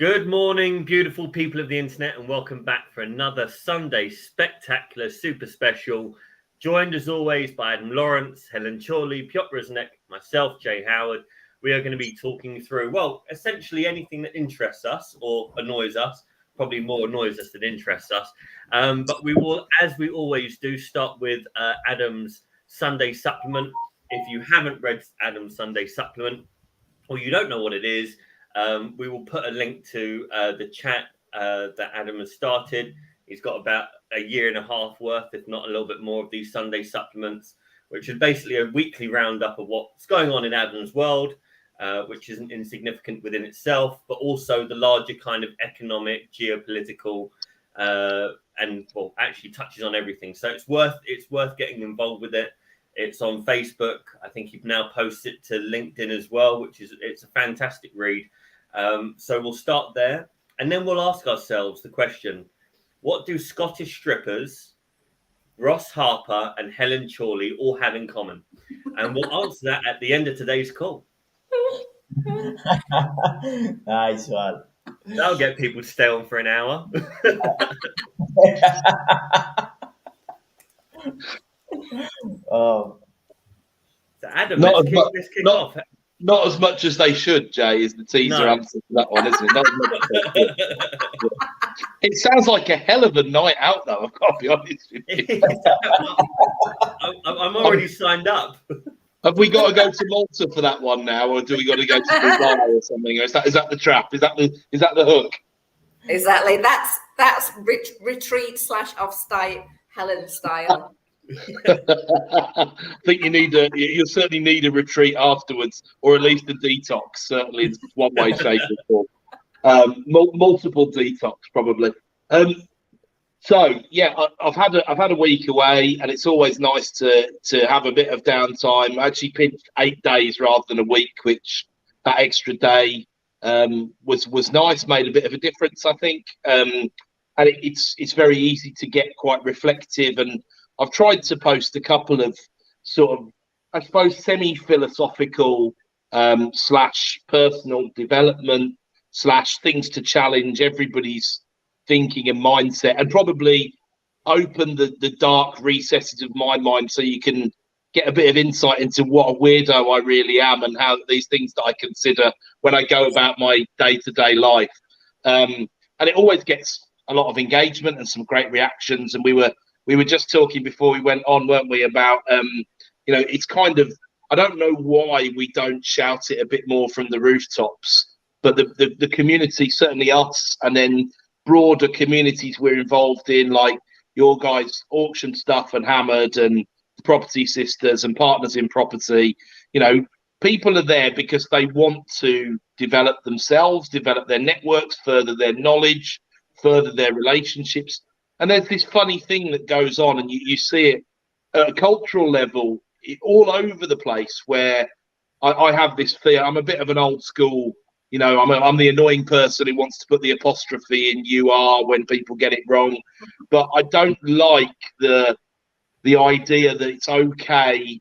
Good morning, beautiful people of the internet, and welcome back for another Sunday spectacular super special. Joined as always by Adam Lawrence, Helen Chorley, Piotr Rysnek, myself, Jay Howard. We are going to be talking through, well, essentially anything that interests us or annoys us. Probably more annoys us than interests us. But we will, as we always do, start with Adam's Sunday supplement. If you haven't read Adam's Sunday supplement, or you don't know what it is, we will put a link to the chat that Adam has started. He's got about a year and a half worth, if not a little bit more, of these Sunday supplements, which is basically a weekly roundup of what's going on in Adam's world, which isn't insignificant within itself, but also the larger kind of economic, geopolitical, and well, actually touches on everything. So it's worth getting involved with it. It's on Facebook. I think you've now posted it to LinkedIn as well, it's a fantastic read. So we'll start there, and then we'll ask ourselves the question: what do Scottish strippers, Ross Harper, and Helen Chorley all have in common? And we'll answer that at the end of today's call. Nice one. That'll get people to stay on for an hour. Oh, So Adam, let's kick off. Not as much as they should, Jay, is the teaser answer to that one, isn't it? Not as much as they should. It sounds like a hell of a night out, though, I've got to be honest with you. I'm already signed up. Have we got to go to Malta for that one now, or do we got to go to Dubai or something? Or is that the trap? Is that the hook? Exactly. That's retreat / off-site Helen style. I think you'll certainly need a retreat afterwards, or at least a detox. Certainly, in one way, shape, or form. Multiple detox, probably. So yeah, I've had a week away, and it's always nice to have a bit of downtime. I actually pinched 8 days rather than a week, which that extra day was nice, made a bit of a difference, I think. And it's very easy to get quite reflective, and I've tried to post a couple of sort of, I suppose, semi-philosophical / personal development / things to challenge everybody's thinking and mindset, and probably open the dark recesses of my mind so you can get a bit of insight into what a weirdo I really am, and how these things that I consider when I go about my day-to-day life. And it always gets a lot of engagement and some great reactions. And we were just talking before we went on, weren't we, about it's kind of, I don't know why we don't shout it a bit more from the rooftops, but the community, certainly us, and then broader communities we're involved in, like your guys' auction stuff and Hammered and the Property Sisters and Partners in Property. People are there because they want to develop themselves, develop their networks, further their knowledge, further their relationships. And there's this funny thing that goes on, and you see it at a cultural level all over the place, where I have this fear. I'm a bit of an old school, I'm the annoying person who wants to put the apostrophe in "you are" when people get it wrong. But I don't like the idea that it's okay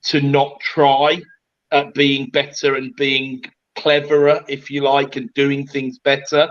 to not try at being better and being cleverer, if you like, and doing things better.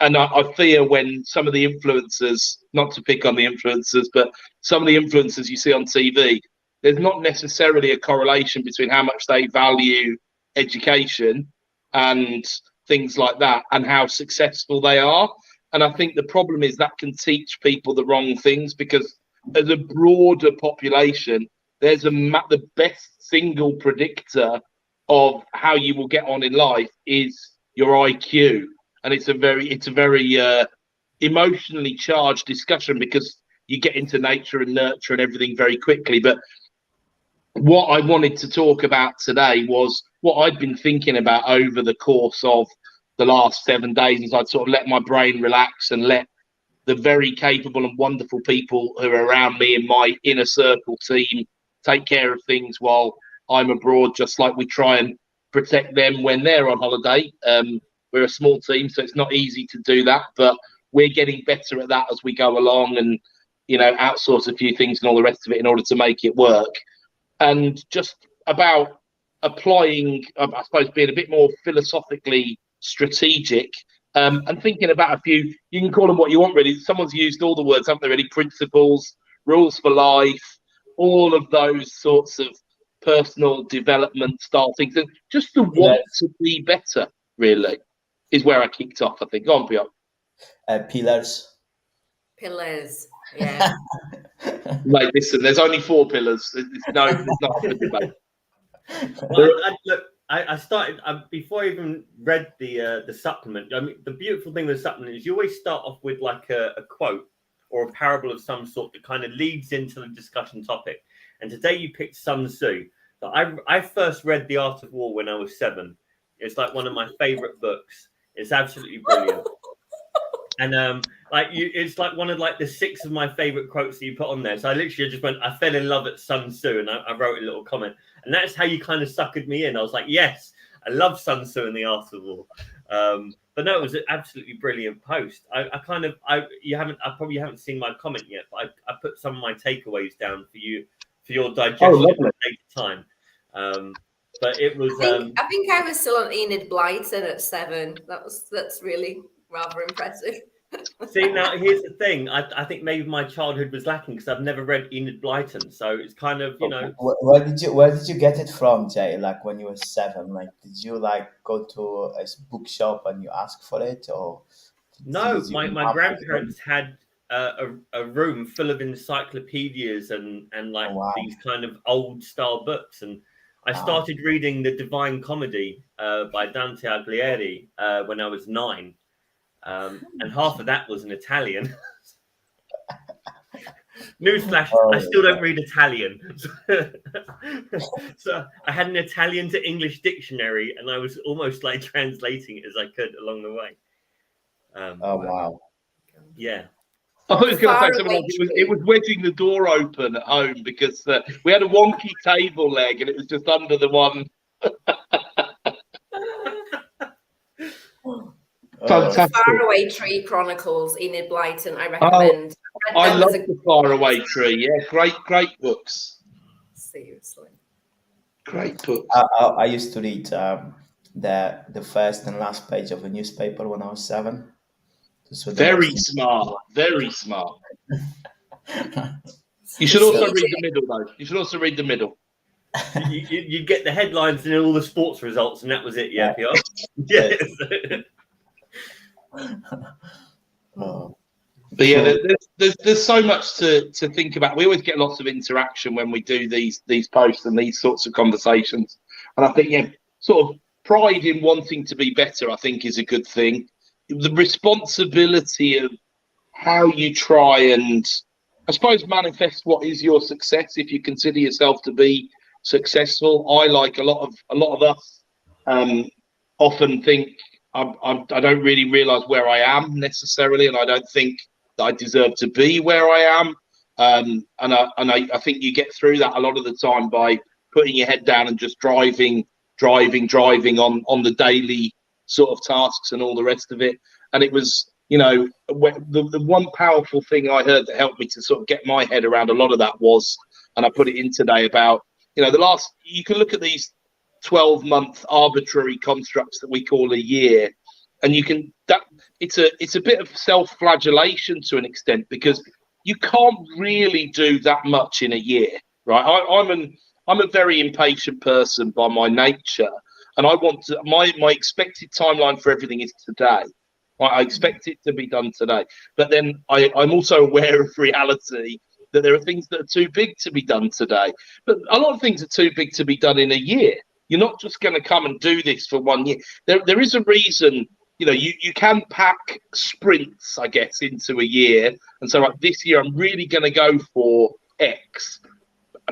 And I fear when some of the influencers, not to pick on the influencers, but some of the influencers you see on TV, there's not necessarily a correlation between how much they value education and things like that and how successful they are. And I think the problem is that can teach people the wrong things, because as a broader population, there's the best single predictor of how you will get on in life is your IQ. And it's a very emotionally charged discussion, because you get into nature and nurture and everything very quickly. But what I wanted to talk about today was what I'd been thinking about over the course of the last 7 days, as I'd sort of let my brain relax and let the very capable and wonderful people who are around me in my inner circle team take care of things while I'm abroad, just like we try and protect them when they're on holiday. We're a small team, so it's not easy to do that, but we're getting better at that as we go along, and outsource a few things and all the rest of it in order to make it work. And just about applying, I suppose, being a bit more philosophically strategic and thinking about a few. You can call them what you want, really. Someone's used all the words, haven't they? Really, principles, rules for life, all of those sorts of personal development style things, and just the want to be better. Really, is where I kicked off. I think. Go on, Piotr. Pillars. Pillars. Yeah. Like, listen, there's only 4 pillars. There's not a good debate. Well, I started before I even read the supplement. I mean, the beautiful thing with the supplement is you always start off with like a quote or a parable of some sort that kind of leads into the discussion topic. And today you picked Sun Tzu. So I first read The Art of War when I was 7. It's like one of my favorite books. It's absolutely brilliant. And it's like one of like the 6 of my favorite quotes that you put on there. So I literally just went, I fell in love at Sun Tzu, and I wrote a little comment, and that's how you kind of suckered me in. I was like, yes, I love Sun Tzu and The Art of War. But no, it was an absolutely brilliant post. I probably haven't seen my comment yet, but I put some of my takeaways down for you for your digestion at a later time. But it was. I think I was still on Enid Blyton at 7. That's really rather impressive. See, now here's the thing. I think maybe my childhood was lacking because I've never read Enid Blyton, so it's kind of, you know. Where did you get it from, Jay? Like when you were 7, like did you like go to a bookshop and you ask for it, or? No, my grandparents had a room full of encyclopedias and like these kind of old style books, and I started reading The Divine Comedy by Dante Alighieri when I was 9. And half of that was in Italian. Newsflash, I still don't read Italian. So I had an Italian to English dictionary, and I was almost like translating it as I could along the way. Wow. Yeah. I thought it was going to say something like it was wedging the door open at home because we had a wonky table leg and it was just under the one. Fantastic. Faraway Tree Chronicles, Enid Blyton, I recommend. I love the Faraway Tree. Yeah, great books. Seriously. Great books. I used to read the first and last page of a newspaper when I was 7. Very smart. Very smart. You should also read the middle, though. You should also read the middle. You get the headlines and all the sports results, and that was it. Yeah, Piotr. Yes. But yeah, there's so much to think about. We always get lots of interaction when we do these posts and these sorts of conversations. And I think, sort of pride in wanting to be better, I think, is a good thing. The responsibility of how you try and, I suppose, manifest what is your success if you consider yourself to be successful. I, like a lot of us, often think I don't really realise where I am necessarily, and I don't think that I deserve to be where I am. And I think you get through that a lot of the time by putting your head down and just driving on the daily sort of tasks and all the rest of it. And it was, the one powerful thing I heard that helped me to sort of get my head around a lot of that was, and I put it in today, about, you can look at these 12-month arbitrary constructs that we call a year, and it's a bit of self-flagellation to an extent, because you can't really do that much in a year, right? I'm a very impatient person by my nature, and I want to, my expected timeline for everything is today. I expect it to be done today, but then I'm also aware of reality, that there are things that are too big to be done today, but a lot of things are too big to be done in a year. You're not just going to come and do this for 1 year. There is a reason, you can pack sprints, I guess, into a year. And so like this year, I'm really going to go for X.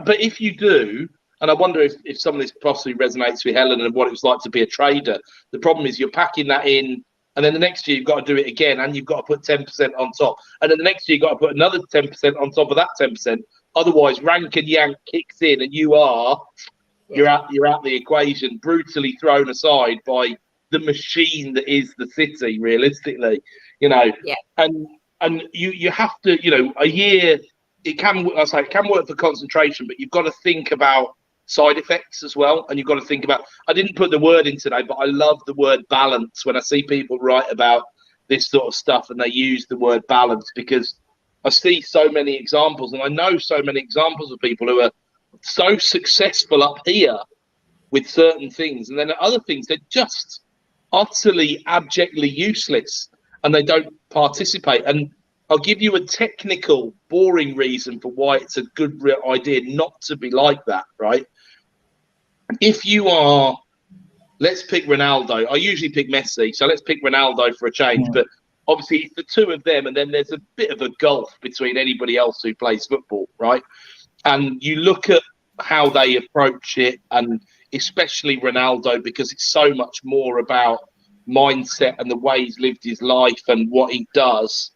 But if you do, and I wonder if some of this possibly resonates with Helen and what it was like to be a trader, the problem is you're packing that in, and then the next year you've got to do it again, and you've got to put 10% on top. And then the next year you've got to put another 10% on top of that 10%. Otherwise, rank and yank kicks in, and you're out the equation, brutally thrown aside by the machine that is the city, realistically, and you have to, a year, it can work for concentration, but you've got to think about side effects as well. And you've got to think about, I didn't put the word in today, but I love the word balance when I see people write about this sort of stuff and they use the word balance, because I see so many examples, and I know so many examples of people who are so successful up here with certain things, and then other things they're just utterly abjectly useless and they don't participate. And I'll give you a technical, boring reason for why it's a good idea not to be like that, right? If you are, let's pick Ronaldo. I usually pick Messi, so let's pick Ronaldo for a change. But obviously, it's the two of them, and then there's a bit of a gulf between anybody else who plays football, right? And you look at how they approach it, and especially Ronaldo, because it's so much more about mindset and the way he's lived his life and what he does.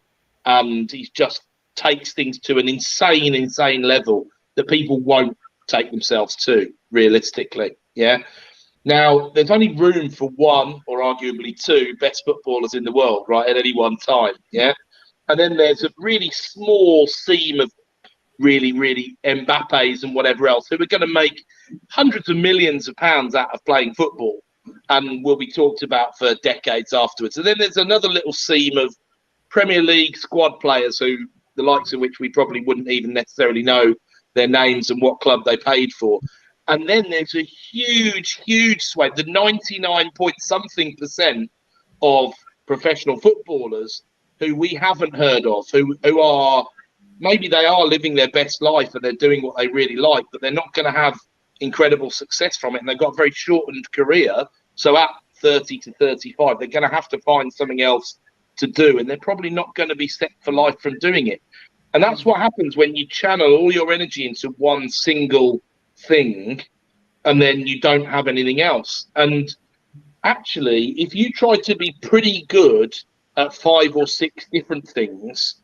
And he just takes things to an insane level that people won't take themselves to, realistically. Yeah. Now, there's only room for one or arguably two best footballers in the world, right, at any one time. Yeah. And then there's a really small seam of really Mbappes and whatever else who are going to make hundreds of millions of pounds out of playing football and will be talked about for decades afterwards. And then there's another little seam of Premier League squad players who, the likes of which we probably wouldn't even necessarily know their names and what club they paid for. And then there's a huge swathe, the 99-point-something% of professional footballers who we haven't heard of, who are, maybe they are living their best life and they're doing what they really like, but they're not going to have incredible success from it. And they've got a very shortened career. So at 30 to 35, they're going to have to find something else to do, and they're probably not going to be set for life from doing it. And that's what happens when you channel all your energy into one single thing and then you don't have anything else. And actually, if you try to be pretty good at 5 or 6 different things,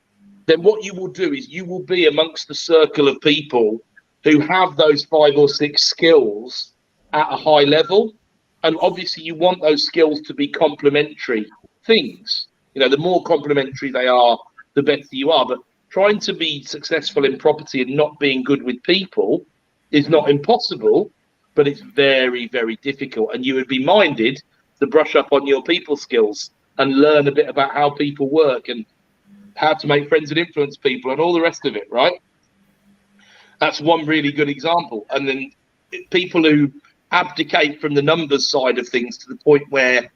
then what you will do is you will be amongst the circle of people who have those 5 or 6 skills at a high level. And obviously you want those skills to be complementary things. You know, the more complementary they are, the better you are. But trying to be successful in property and not being good with people is not impossible, but it's very difficult. And you would be minded to brush up on your people skills and learn a bit about how people work and how to make friends and influence people and all the rest of it, right? That's one really good example. And then people who abdicate from the numbers side of things to the point where,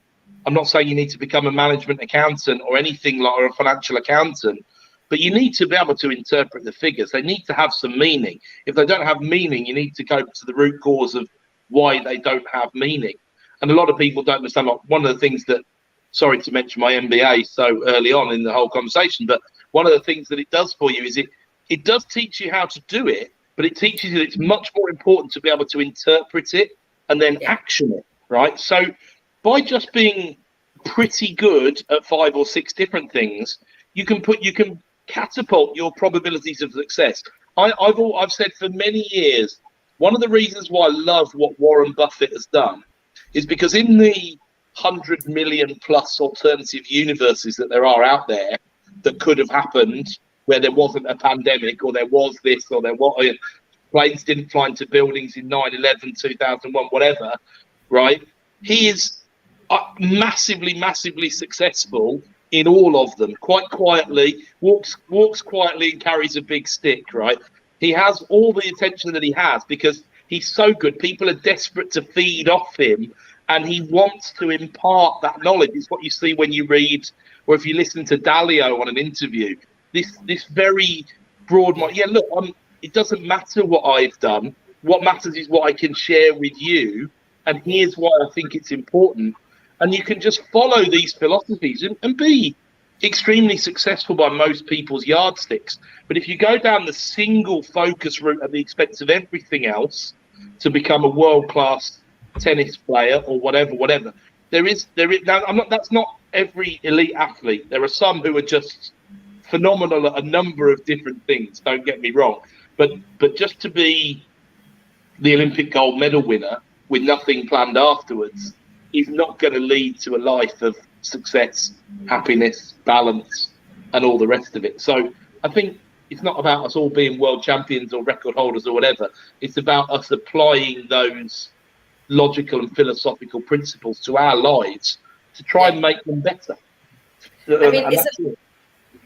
I'm not saying you need to become a management accountant or anything like, or a financial accountant, but you need to be able to interpret the figures. They need to have some meaning. If they don't have meaning, you need to go to the root cause of why they don't have meaning. And a lot of people don't understand. Like, one of the things that, sorry to mention my MBA so early on in the whole conversation, but one of the things that it does for you is it does teach you how to do it, but it teaches you that it's much more important to be able to interpret it and then action it, right? So by just being pretty good at 5 or 6 different things, you can catapult your probabilities of success. I've said for many years, one of the reasons why I love what Warren Buffett has done is because in the 100 million plus alternative universes that there are out there that could have happened where there wasn't a pandemic, or there was this, or there was planes didn't fly into buildings in 9/11, 2001, whatever, right? He is massively successful in all of them, quite quietly, walks quietly and carries a big stick, right? He has all the attention that he has because he's so good. People are desperate to feed off him, and he wants to impart that knowledge. It's what you see when you read, or if you listen to Dalio on an interview. This very broad mind. Yeah, look, it doesn't matter what I've done. What matters is what I can share with you, and here's why I think it's important. And you can just follow these philosophies and be extremely successful by most people's yardsticks. But if you go down the single focus route at the expense of everything else to become a world-class tennis player or whatever, there is now, that's not every elite athlete. There are some who are just phenomenal at a number of different things, don't get me wrong. But just to be the Olympic gold medal winner with nothing planned afterwards is not going to lead to a life of success, happiness, balance, and all the rest of it. So I think It's not about us all being world champions or record holders or whatever. It's about us applying those logical and philosophical principles to our lives to try and make them better. I mean,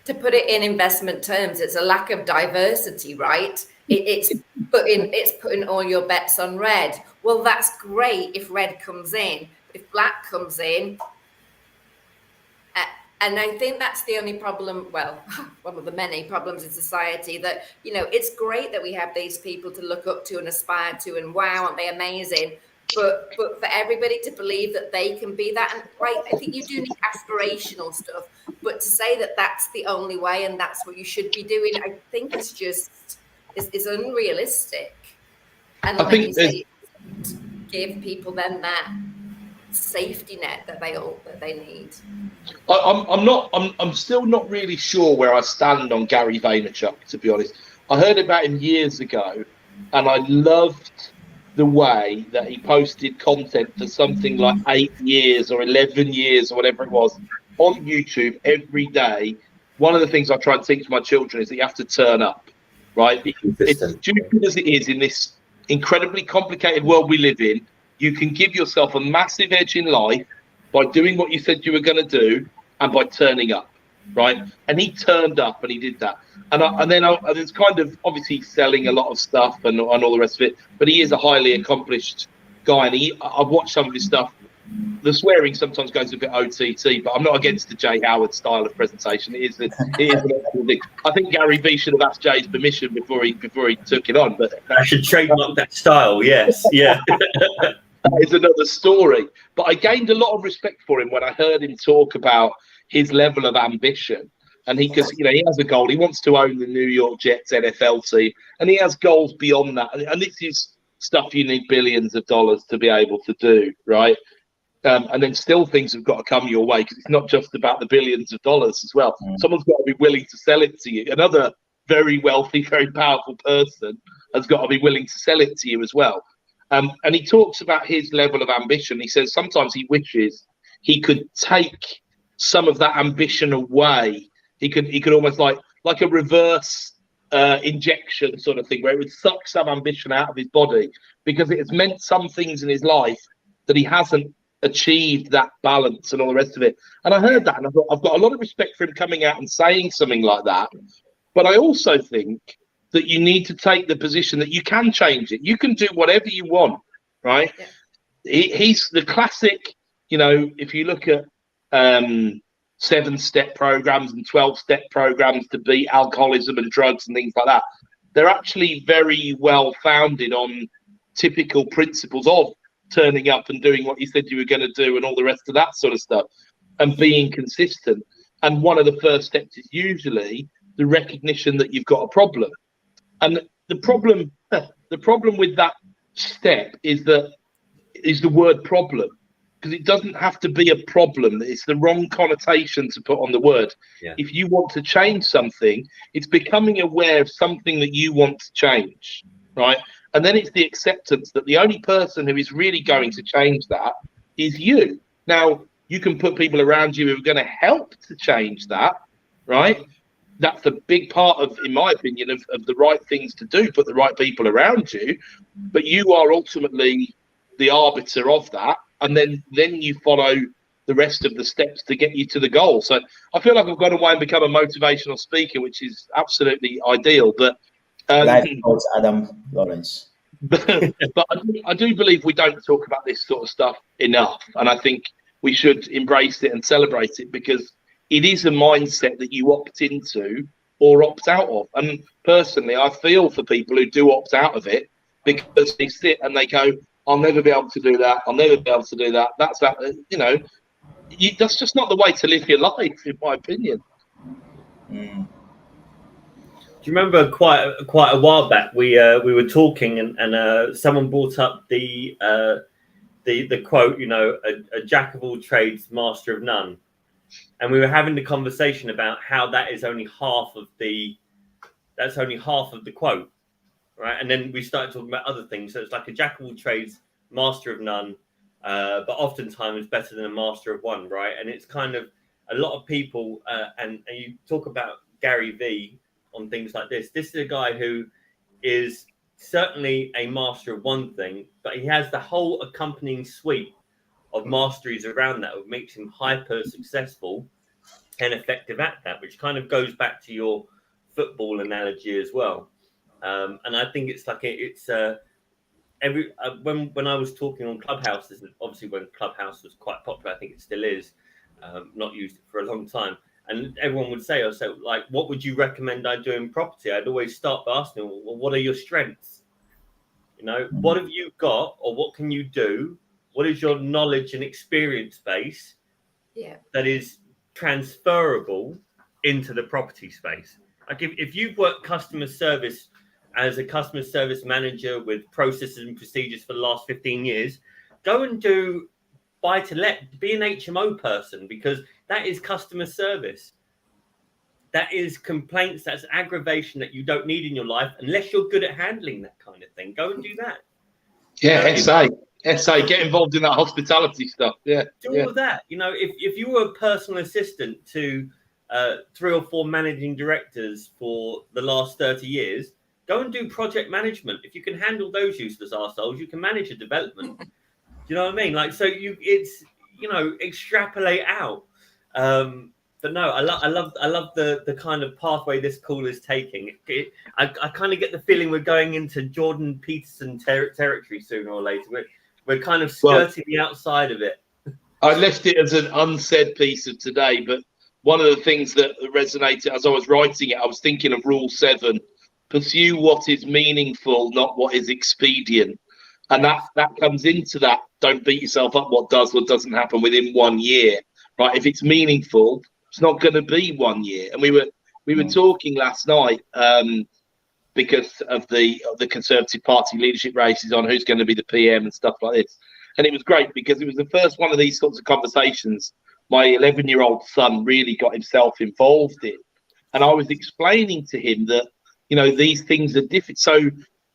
to put it in investment terms, it's a lack of diversity, right? It's putting all your bets on red. Well, that's great if red comes in. If black comes in, and I think that's the only problem, well, one of the many problems in society, that, you know, it's great that we have these people to look up to and aspire to, and wow, aren't they amazing? But for everybody to believe that they can be that, and right, I think you do need aspirational stuff, but to say that that's the only way and that's what you should be doing, I think it's just, it's unrealistic. And I think give people then that safety net that they need. I'm still not really sure where I stand on Gary Vaynerchuk, to be honest. I heard about him years ago, and I loved the way that he posted content for something like 8 years or 11 years or whatever it was on YouTube every day. One of the things I try and teach my children is that you have to turn up, right? It's stupid as it is in this incredibly complicated world we live in. You can give yourself a massive edge in life by doing what you said you were going to do and by turning up, right? And he turned up and he did that. And then it's kind of obviously selling a lot of stuff and all the rest of it, but he is a highly accomplished guy. And I've watched some of his stuff. The swearing sometimes goes a bit OTT, but I'm not against the Jay Howard style of presentation. It is an excellent thing. I think Gary Vee should have asked Jay's permission before he took it on. But I should trademark that style. Yes, yeah. That is another story. But I gained a lot of respect for him when I heard him talk about his level of ambition. And because he has a goal. He wants to own the New York Jets NFL team, and he has goals beyond that. And this is stuff you need billions of dollars to be able to do, right? And then still things have got to come your way, because it's not just about the billions of dollars as well. Someone's got to be willing to sell it to you. Another very wealthy, very powerful person has got to be willing to sell it to you as well. And he talks about his level of ambition. He says sometimes he wishes he could take some of that ambition away. He could almost like a reverse injection sort of thing, where it would suck some ambition out of his body, because it has meant some things in his life that he hasn't achieved that balance and all the rest of it. And I heard that, and I've got a lot of respect for him coming out and saying something like that. But I also think that you need to take the position that you can change it. You can do whatever you want, right? Yeah. He's the classic, if you look at 7-step programs and 12-step programs to beat alcoholism and drugs and things like that, they're actually very well founded on typical principles of turning up and doing what you said you were going to do and all the rest of that sort of stuff, and being consistent. And one of the first steps is usually the recognition that you've got a problem. And the problem with that step is the word problem, because it doesn't have to be a problem. It's the wrong connotation to put on the word. Yeah. If you want to change something, it's becoming aware of something that you want to change, right? And then it's the acceptance that the only person who is really going to change that is you. Now, you can put people around you who are going to help to change that, right? That's a big part of, in my opinion, of the right things to do, put the right people around you. But you are ultimately the arbiter of that. And then you follow the rest of the steps to get you to the goal. So I feel like I've gone away and become a motivational speaker, which is absolutely ideal. But Life coach Adam Lawrence. But I do believe we don't talk about this sort of stuff enough. And I think we should embrace it and celebrate it, because it is a mindset that you opt into or opt out of. And personally, I feel for people who do opt out of it, because they sit and they go, I'll never be able to do that. I'll never be able to do that. That's just not the way to live your life, in my opinion. Do you remember quite a while back we were talking and someone brought up the quote, a jack of all trades, master of none, and we were having the conversation about how that is only half of the quote, right? And then we started talking about other things. So it's like a jack of all trades, master of none, but oftentimes better than a master of one, right? And it's kind of a lot of people, and you talk about Gary Vee on things like this. This is a guy who is certainly a master of one thing, but he has the whole accompanying suite of masteries around that, which makes him hyper successful and effective at that, which kind of goes back to your football analogy as well. And I think it's like when I was talking on Clubhouse, obviously when Clubhouse was quite popular, I think it still is, not used for a long time. And everyone would say, like, what would you recommend I do in property? I'd always start by asking, well, what are your strengths? You know, what have you got, or what can you do? What is your knowledge and experience base that is transferable into the property space? Like if you've worked customer service as a customer service manager with processes and procedures for the last 15 years, go and do buy to let, be an HMO person, because that is customer service. That is complaints, that's aggravation that you don't need in your life unless you're good at handling that kind of thing. Go and do that. Yeah, SA, get involved in that hospitality stuff. Yeah. Do all of that. You know, if you were a personal assistant to 3 or 4 managing directors for the last 30 years, go and do project management. If you can handle those useless arseholes, you can manage a development. Do you know what I mean? Like, so extrapolate out. But no, I love the kind of pathway this call is taking. I kind of get the feeling we're going into Jordan Peterson territory sooner or later. We're kind of skirting the outside of it. I left it as an unsaid piece of today, but one of the things that resonated as I was writing it, I was thinking of Rule 7: pursue what is meaningful, not what is expedient. And that comes into that. Don't beat yourself up what does or doesn't happen within 1 year, right? If it's meaningful, it's not going to be 1 year. And we were talking last night because of the Conservative Party leadership races on who's going to be the PM and stuff like this. And it was great because it was the first one of these sorts of conversations my 11-year-old son really got himself involved in. And I was explaining to him that, you know, these things are different. So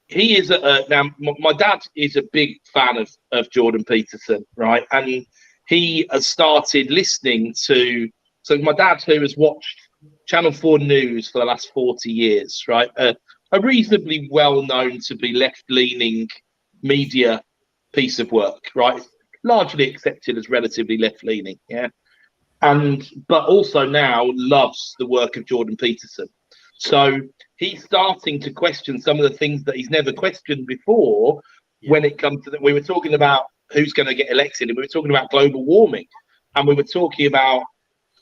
he is now my dad is a big fan of Jordan Peterson, right? And he has started listening to, so my dad, who has watched Channel 4 News for the last 40 years, right? A reasonably well known to be left-leaning media piece of work, right? Largely accepted as relatively left-leaning, yeah. But also now loves the work of Jordan Peterson. So he's starting to question some of the things that he's never questioned before. When it comes to that, we were talking about who's going to get elected, and we were talking about global warming, and we were talking about,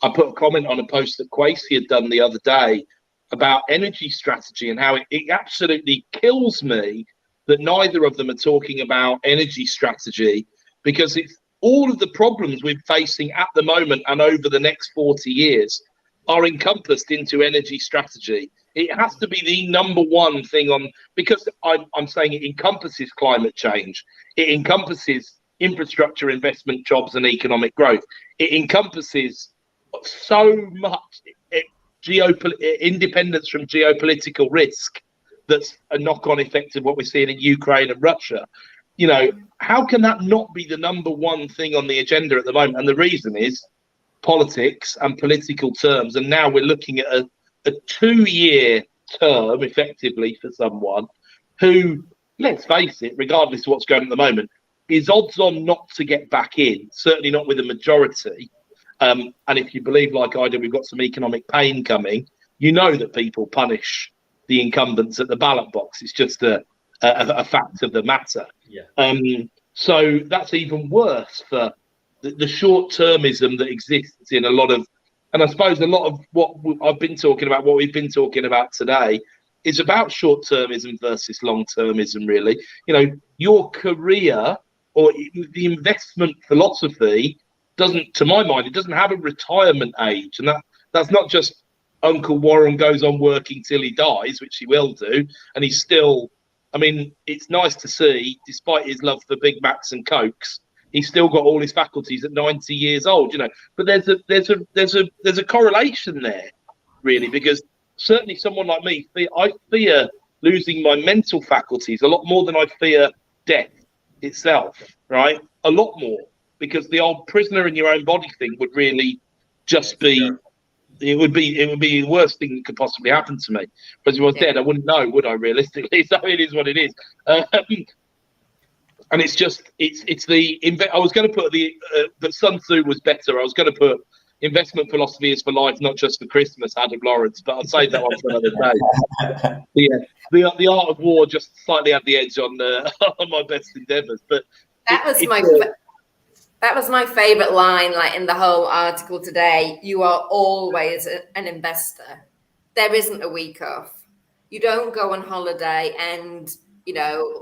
I put a comment on a post that Kwesi had done the other day about energy strategy and how it absolutely kills me that neither of them are talking about energy strategy, because it's all of the problems we're facing at the moment and over the next 40 years are encompassed into energy strategy. It has to be the number one thing on, because I'm saying it encompasses climate change. It encompasses infrastructure investment, jobs and economic growth. It encompasses so much independence from geopolitical risk that's a knock-on effect of what we're seeing in Ukraine and Russia. You know, how can that not be the number one thing on the agenda at the moment? And the reason is politics and political terms. And now we're looking at a 2-year term, effectively, for someone who, let's face it, regardless of what's going on at the moment, is odds on not to get back in, certainly not with a majority. And if you believe, like I do, we've got some economic pain coming, you know that people punish the incumbents at the ballot box. It's just a fact of the matter. Yeah. So that's even worse for the short-termism that exists in a lot of, and I suppose a lot of what I've been talking about, what we've been talking about today, is about short-termism versus long-termism, really. You know, your career or the investment philosophy doesn't, to my mind, it doesn't have a retirement age. And that's not just Uncle Warren goes on working till he dies, which he will do, and he's still, I mean, it's nice to see, despite his love for Big Macs and Cokes, he's still got all his faculties at 90 years old, you know. But there's a correlation there, really, because certainly someone like me, I fear losing my mental faculties a lot more than I fear death itself, right? A lot more, because the old prisoner in your own body thing would really just be it would be the worst thing that could possibly happen to me. Because if I was dead, I wouldn't know, would I? Realistically, so it is what it is. And it's I was going to put but Sun Tzu was better. I was going to put investment philosophy is for life, not just for Christmas, Adam Lawrence. But I'll save that one for another day. Yeah, the art of war just slightly had the edge on on my best endeavours. But that was my favorite line, like in the whole article today. You are always an investor. There isn't a week off. You don't go on holiday and,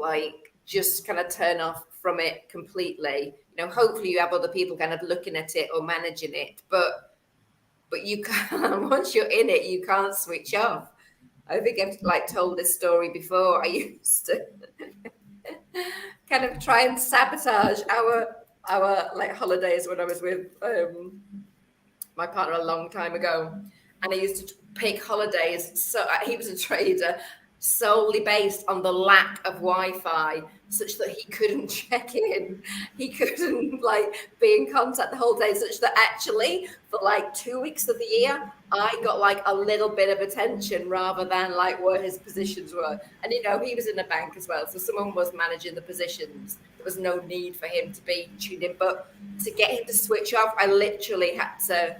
like just kind of turn off from it completely. Hopefully you have other people kind of looking at it or managing it, but you can't, once you're in it, you can't switch off. I think I've told this story before. I used to kind of try and sabotage our holidays when I was with my partner a long time ago, and I used to pick holidays. So he was a trader, solely based on the lack of Wi-Fi, such that he couldn't check in, he couldn't be in contact the whole day, such that actually for 2 weeks of the year I got a little bit of attention rather than where his positions were. And he was in a bank as well, so someone was managing the positions. There was no need for him to be tuned in, but to get him to switch off, I literally had to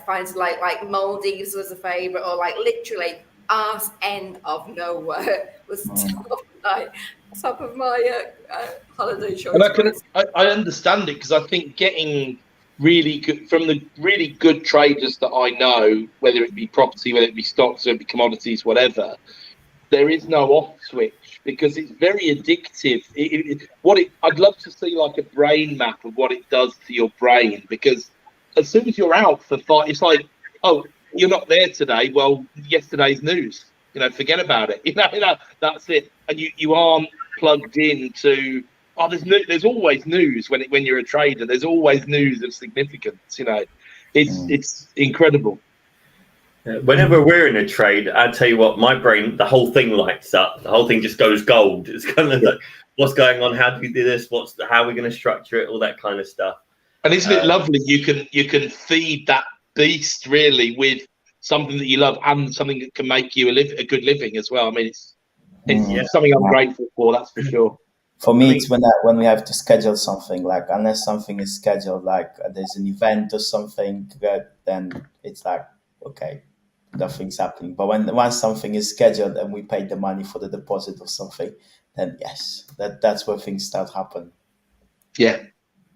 find Maldives was a favorite, or literally arse end of nowhere was top of my holiday choice. And I understand it, because I think getting really good from the really good traders that I know, whether it be property, whether it be stocks, whether it be commodities, whatever, there is no off switch, because it's very addictive. I'd love to see a brain map of what it does to your brain, because as soon as you're out for 5, it's like, oh, you're not there today. Well, yesterday's news. Forget about it. That's it. And you aren't plugged into. Oh, there's always news when you're a trader. There's always news of significance. It's incredible. Whenever we're in a trade, I tell you what, my brain, the whole thing lights up. The whole thing just goes gold. It's kind of like, what's going on? How do we do this? How are we going to structure it? All that kind of stuff. And isn't it lovely? You can feed that beast really with something that you love and something that can make you a good living as well. I mean, it's something I'm grateful for, that's for sure. For me, it's when we have to schedule something, unless something is scheduled, there's an event or something, then it's okay, nothing's happening. But once something is scheduled and we pay the money for the deposit or something, then yes, that's where things start happening. Yeah.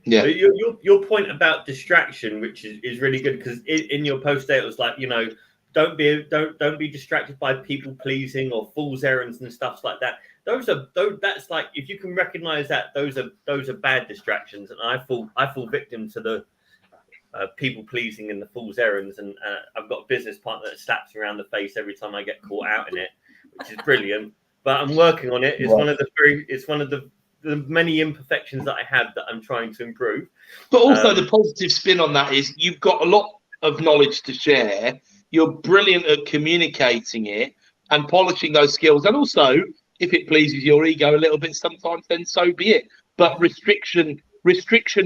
Yeah. Your point about distraction, which is really good, because in your post there it was don't be distracted by people pleasing or fool's errands and stuff like that. That's if you can recognize that, those are bad distractions, and I fall victim to the people pleasing and the fool's errands, and I've got a business partner that slaps me around the face every time I get caught out in it, which is brilliant. But I'm working on it. It's one of the many imperfections that I have that I'm trying to improve. But also the positive spin on that is you've got a lot of knowledge to share. You're brilliant at communicating it and polishing those skills. And also, if it pleases your ego a little bit sometimes, then so be it. But restriction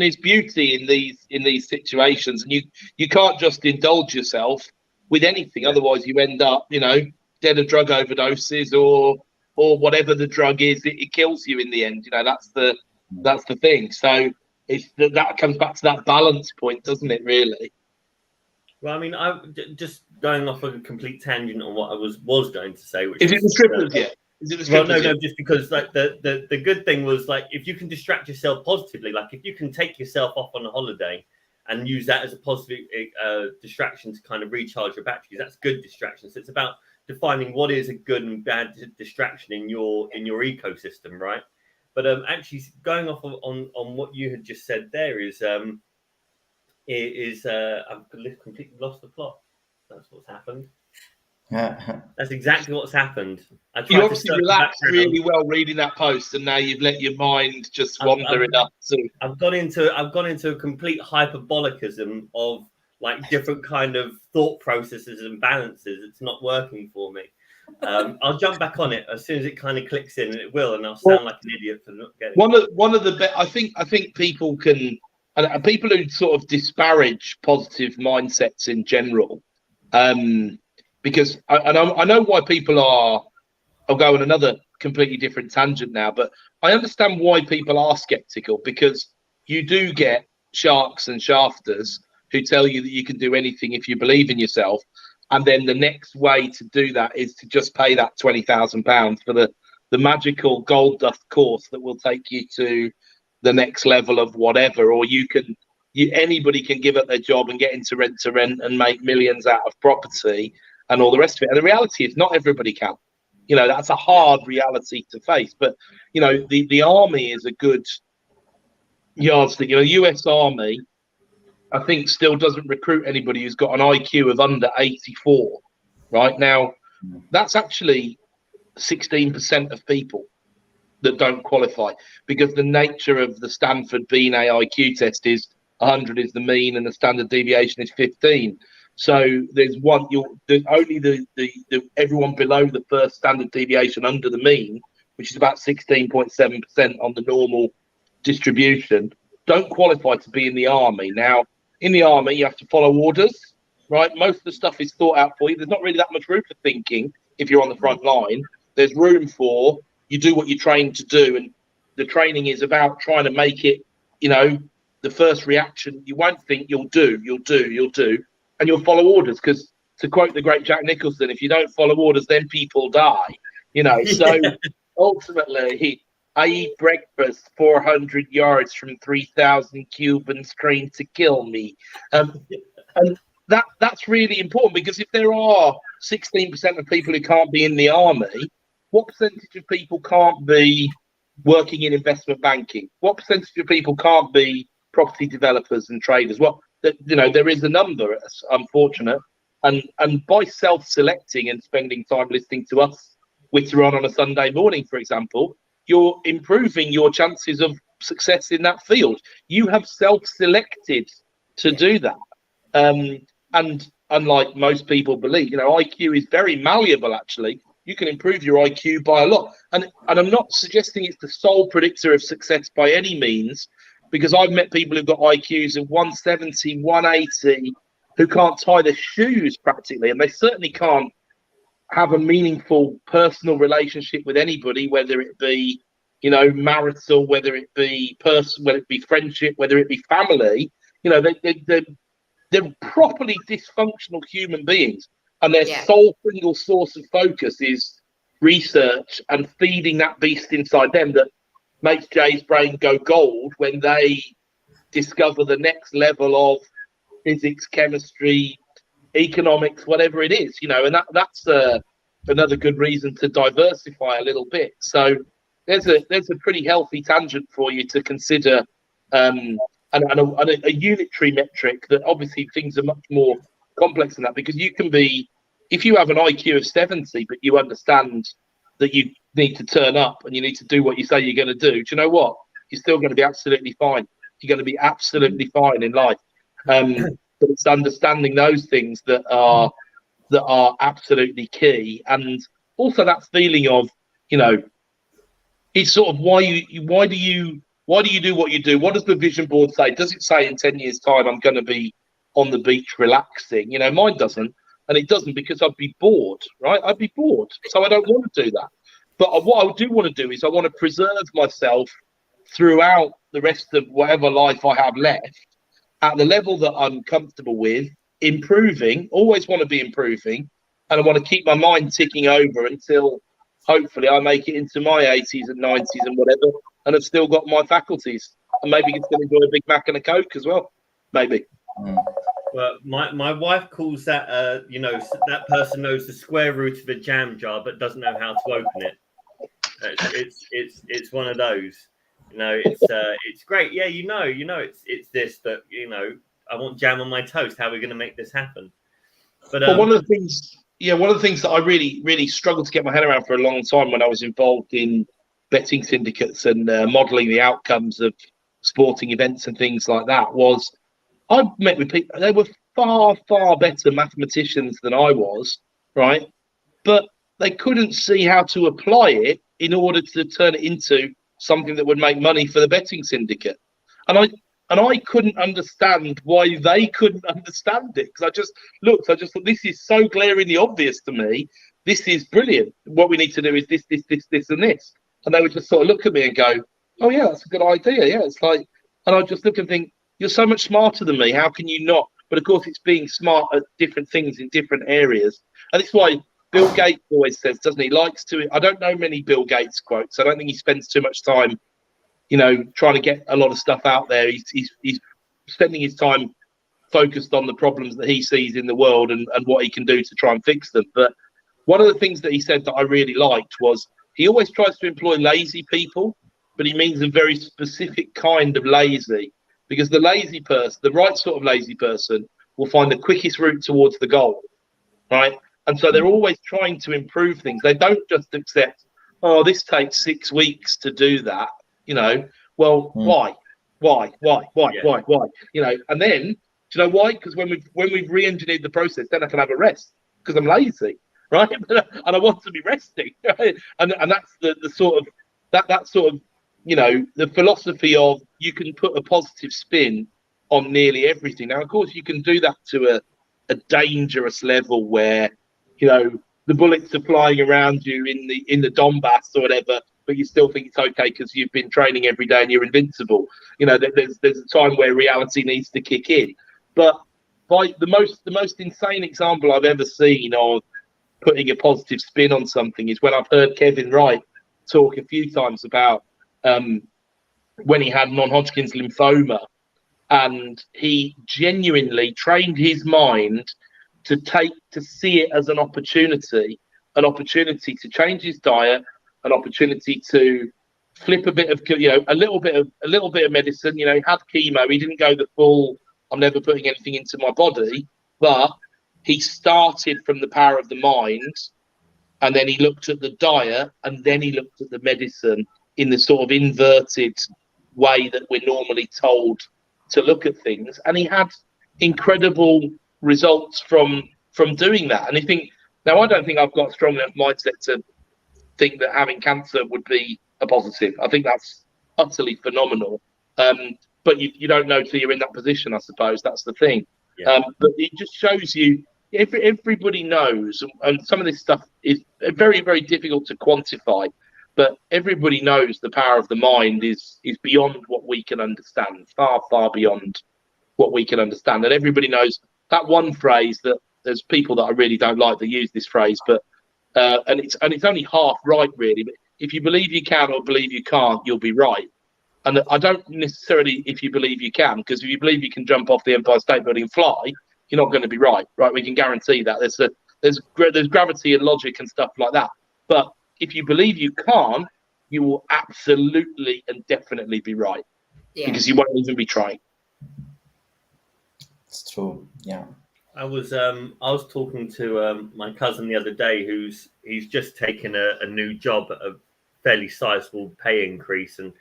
is beauty in these situations. And you can't just indulge yourself with anything. Otherwise you end up, dead of drug overdoses or whatever the drug is, it kills you in the end. That's the thing. So that comes back to that balance point, doesn't it? Really. Well, I mean, I'm just going off of a complete tangent on what I was going to say. Which is it the strippers yet? Is it the strippers well, no, yet? just because the good thing was if you can distract yourself positively, if you can take yourself off on a holiday and use that as a positive distraction to kind of recharge your batteries, that's good distraction. So it's about defining what is a good and bad distraction in your ecosystem, right? But actually going off on what you had just said there is I've completely lost the plot. That's what's happened. That's exactly what's happened. You obviously relaxed really well reading that post, and now you've let your mind just wander enough to. I've gone into a complete hyperbolicism of different kind of thought processes and balances. It's not working for me. I'll jump back on it as soon as it kind of clicks in, and it will, and I'll sound like an idiot for not getting one of the I think people can, and people who sort of disparage positive mindsets in general, Because I know why people are. I'll go on another completely different tangent now, but I understand why people are skeptical, because you do get sharks and shafters who tell you that you can do anything if you believe in yourself, and then the next way to do that is to just pay that £20,000 for the magical gold dust course that will take you to the next level of whatever, or anybody can give up their job and get into rent to rent and make millions out of property and all the rest of it. And the reality is not everybody can. You know, that's a hard reality to face. But, you know, the army is a good yardstick. You know, US Army, I think, still doesn't recruit anybody who's got an IQ of under 84. Right now, that's actually 16% of people that don't qualify, because the nature of the Stanford Binet IQ test is 100 is the mean and the standard deviation is 15. So there's only the everyone below the first standard deviation under the mean, which is about 16.7% on the normal distribution, don't qualify to be in the army. Now, in the army, you have to follow orders, right? Most of the stuff is thought out for you. There's not really that much room for thinking if you're on the front line. There's room for you do what you're trained to do, and the training is about trying to make it, you know, the first reaction. You won't think, you'll do, and you'll follow orders, because to quote the great Jack Nicholson, if you don't follow orders, then people die, you know. So ultimately, I eat breakfast 400 yards from 3,000 Cubans trained to kill me. And that's really important, because if there are 16% of people who can't be in the army, what percentage of people can't be working in investment banking? What percentage of people can't be property developers and traders? Well, you know, there is a number. It's unfortunate, and by self-selecting and spending time listening to us witter on a Sunday morning, for example, you're improving your chances of success in that field. You have self-selected to do that, and unlike most people believe, you know, IQ is very malleable. Actually, you can improve your IQ by a lot, and I'm not suggesting it's the sole predictor of success by any means, because I've met people who've got IQs of 170, 180, who can't tie their shoes practically, and they certainly can't have a meaningful personal relationship with anybody, whether it be, you know, marital, whether it be whether it be friendship, whether it be family. You know, they're properly dysfunctional human beings, and their sole single source of focus is research and feeding that beast inside them that makes Jay's brain go gold when they discover the next level of physics, chemistry, economics, whatever it is, you know. And that's another good reason to diversify a little bit. So there's a pretty healthy tangent for you to consider, and a unitary metric. That obviously things are much more complex than that, because you can be, if you have an IQ of 70 but you understand that you need to turn up and you need to do what you say you're going to do you know what, you're still going to be absolutely fine. You're going to be absolutely fine in life. But it's understanding those things that are absolutely key, and also that feeling of, you know, it's sort of why do you do what you do? What does the vision board say? Does it say in 10 years' time I'm going to be on the beach relaxing? You know, mine doesn't, and it doesn't, because I'd be bored, right? I'd be bored, so I don't want to do that. But what I do want to do is I want to preserve myself throughout the rest of whatever life I have left at the level that I'm comfortable with, improving, always want to be improving, and I want to keep my mind ticking over until hopefully I make it into my 80s and 90s and whatever, and I've still got my faculties, and maybe it's going to enjoy a Big Mac and a Coke as well, maybe. Well, my wife calls that, you know, that person knows the square root of a jam jar but doesn't know how to open it. It's one of those, you know. It's great. Yeah, you know, it's this, but you know, I want jam on my toast. How are we going to make this happen? But one of the things that I really, really struggled to get my head around for a long time when I was involved in betting syndicates and modelling the outcomes of sporting events and things like that was, I met with people, they were far, far better mathematicians than I was, right? But they couldn't see how to apply it in order to turn it into something that would make money for the betting syndicate. And And I couldn't understand why they couldn't understand it, because I just thought, this is so glaringly obvious to me. This is brilliant. What we need to do is this, and this. And they would just sort of look at me and go, oh, yeah, that's a good idea. Yeah, it's like, and I'd just look and think, you're so much smarter than me. How can you not? But of course, it's being smart at different things in different areas. And it's why Bill Gates always says, doesn't he, likes to, I don't know many Bill Gates quotes. I don't think he spends too much time, trying to get a lot of stuff out there. He's spending his time focused on the problems that he sees in the world and what he can do to try and fix them. But one of the things that he said that I really liked was he always tries to employ lazy people, but he means a very specific kind of lazy, because the lazy person, the right sort of lazy person, will find the quickest route towards the goal, right? And so they're always trying to improve things. They don't just accept, oh, this takes 6 weeks to do that, well, why? And then, do you know why? Because when we've re-engineered the process, then I can have a rest, because I'm lazy, right? And I want to be resting, right? And that's the sort of that sort of, the philosophy of, you can put a positive spin on nearly everything. Now, of course, you can do that to a dangerous level where, the bullets are flying around you in the Donbass or whatever, but you still think it's okay because you've been training every day and you're invincible. There's a time where reality needs to kick in. But by the most insane example I've ever seen of putting a positive spin on something is when I've heard Kevin Wright talk a few times about when he had non-Hodgkin's lymphoma, and he genuinely trained his mind to see it as an opportunity to change his diet, an opportunity to flip a bit of, a little bit of medicine. He had chemo. He didn't go the full, I'm never putting anything into my body, but he started from the power of the mind, and then he looked at the diet, and then he looked at the medicine in the sort of inverted way that we're normally told to look at things. And he had incredible results from doing that. And I don't think I've got a strong enough mindset to think that having cancer would be a positive. I think that's utterly phenomenal. But you don't know till you're in that position, I suppose. That's the thing. Yeah. But it just shows you, everybody knows, and some of this stuff is very, very difficult to quantify, but everybody knows the power of the mind is beyond what we can understand, far, far beyond what we can understand. And everybody knows that one phrase that there's people that I really don't like that use this phrase, but and it's only half right, really. But if you believe you can or believe you can't, you'll be right. And I don't necessarily if you believe you can, because if you believe you can jump off the Empire State Building and fly, you're not going to be right. We can guarantee that. There's gravity and logic and stuff like that. But if you believe you can't, you will absolutely and definitely be right, because you won't even be trying. It's true. Yeah. I was talking to my cousin the other day, he's just taken a new job at a fairly sizable pay increase, and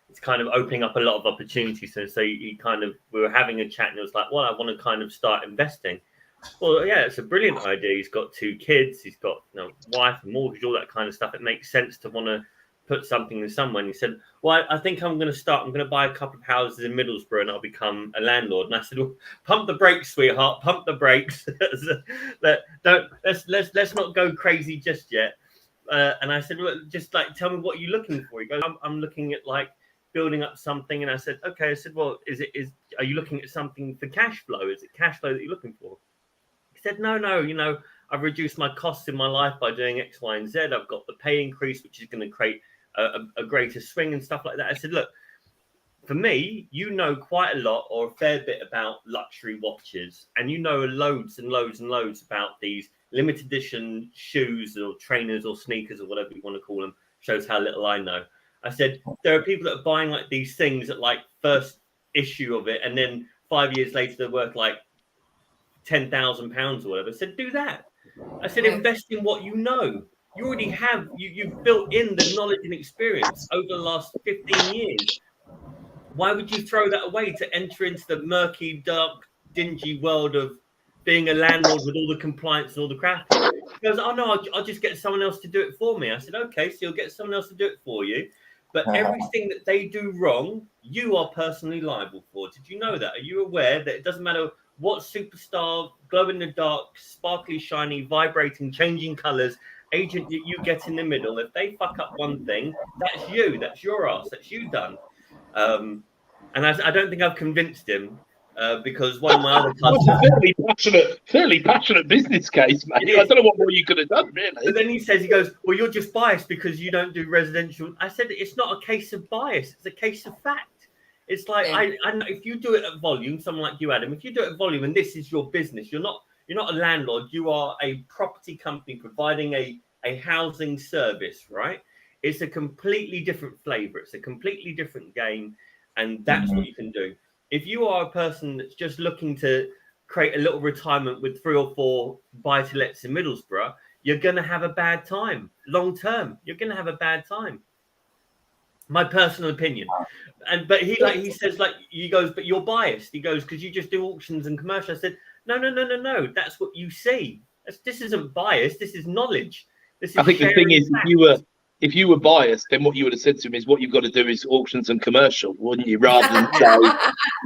it's kind of opening up a lot of opportunities. And so we were having a chat, and it was like, well, I want to kind of start investing. Well, yeah, it's a brilliant idea. He's got 2 kids, he's got wife, and mortgage, all that kind of stuff. It makes sense to want to put something in someone. He said, well, I think I'm going to buy a couple of houses in Middlesbrough and I'll become a landlord. And I said, well, pump the brakes, sweetheart, pump the brakes. Let's not go crazy just yet. And I said, well, just tell me what you're looking for. He goes, I'm looking at building up something. And I said, okay. I said, well, are you looking at something for cash flow? Is it cash flow that you're looking for? He said, no, I've reduced my costs in my life by doing X, Y, and Z. I've got the pay increase, which is going to create a greater swing and stuff like that. I said, look, for me, quite a lot or a fair bit about luxury watches, and loads and loads and loads about these limited edition shoes or trainers or sneakers or whatever you want to call them. Shows how little I know. I said, there are people that are buying these things at first issue of it, and then 5 years later they're worth £10,000 or whatever. I said, do that. I said, invest in what you know. You already have, you've built in the knowledge and experience over the last 15 years. Why would you throw that away to enter into the murky, dark, dingy world of being a landlord with all the compliance and all the crap? He goes, oh no, I'll just get someone else to do it for me. I said, okay, so you'll get someone else to do it for you. But everything that they do wrong, you are personally liable for. Did you know that? Are you aware that it doesn't matter what superstar, glow in the dark, sparkly, shiny, vibrating, changing colors agent that you get in the middle, if they fuck up one thing, that's you. That's your ass. That's you done. And I don't think I've convinced him because one of my other That's customers. a fairly passionate business case, mate. I don't know what more you could have done, really. But then he goes, well, you're just biased because you don't do residential. I said, it's not a case of bias. It's a case of fact. It's like, I if you do it at volume, someone like you, Adam, if you do it at volume and this is your business, you're not a landlord. You are a property company providing a housing service, right? It's a completely different flavor. It's a completely different game. And that's what you can do. If you are a person that's just looking to create a little retirement with 3 or 4 buy-to-lets in Middlesbrough, you're going to have a bad time. Long term, you're going to have a bad time. My personal opinion. But he says, he goes, but you're biased. He goes, because you just do auctions and commercial. I said, no. That's what you see. This isn't bias. This is knowledge. This is I think the thing is, if you were biased, then what you would have said to him is what you've got to do is auctions and commercial, wouldn't you? Rather than say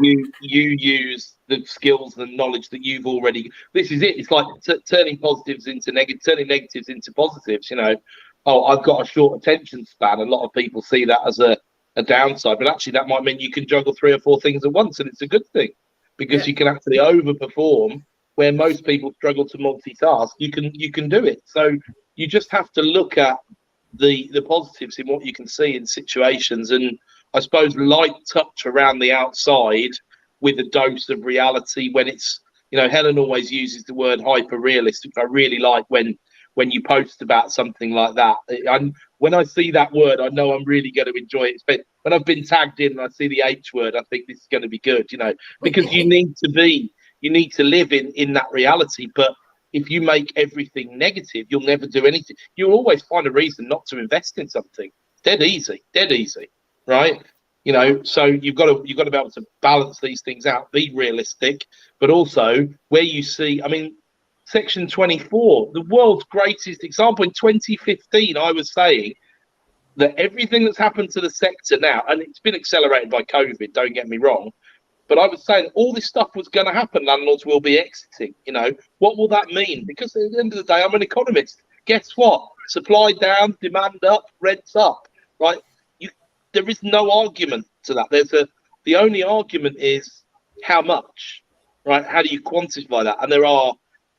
you use the skills and knowledge that you've already. This is it. It's like turning positives into turning negatives into positives. You know, oh, I've got a short attention span. A lot of people see that as a downside, but actually that might mean you can juggle 3 or 4 things at once, and it's a good thing because you can actually overperform where most people struggle to multitask. You can do it. So you just have to look at the positives in what you can see in situations, and I suppose light touch around the outside with a dose of reality when it's, you know, Helen always uses the word hyper realist, which I really like when you post about something like that. And when I see that word, I know I'm really going to enjoy it. But when I've been tagged in and I see the H word, I think this is going to be good, you know, because you need to live in that reality. But if you make everything negative, you'll never do anything. You'll always find a reason not to invest in something. Dead easy, right? You know, so you've got to be able to balance these things out, be realistic, but also where you see, I mean, Section 24, the world's greatest example. In 2015, I was saying that everything that's happened to the sector now, and it's been accelerated by COVID, don't get me wrong, but I was saying all this stuff was going to happen. Landlords will be exiting. You know, what will that mean? Because at the end of the day, I'm an economist. Guess what? Supply down, demand up, rents up. Right? There is no argument to that. The only argument is how much. Right? How do you quantify that? And there are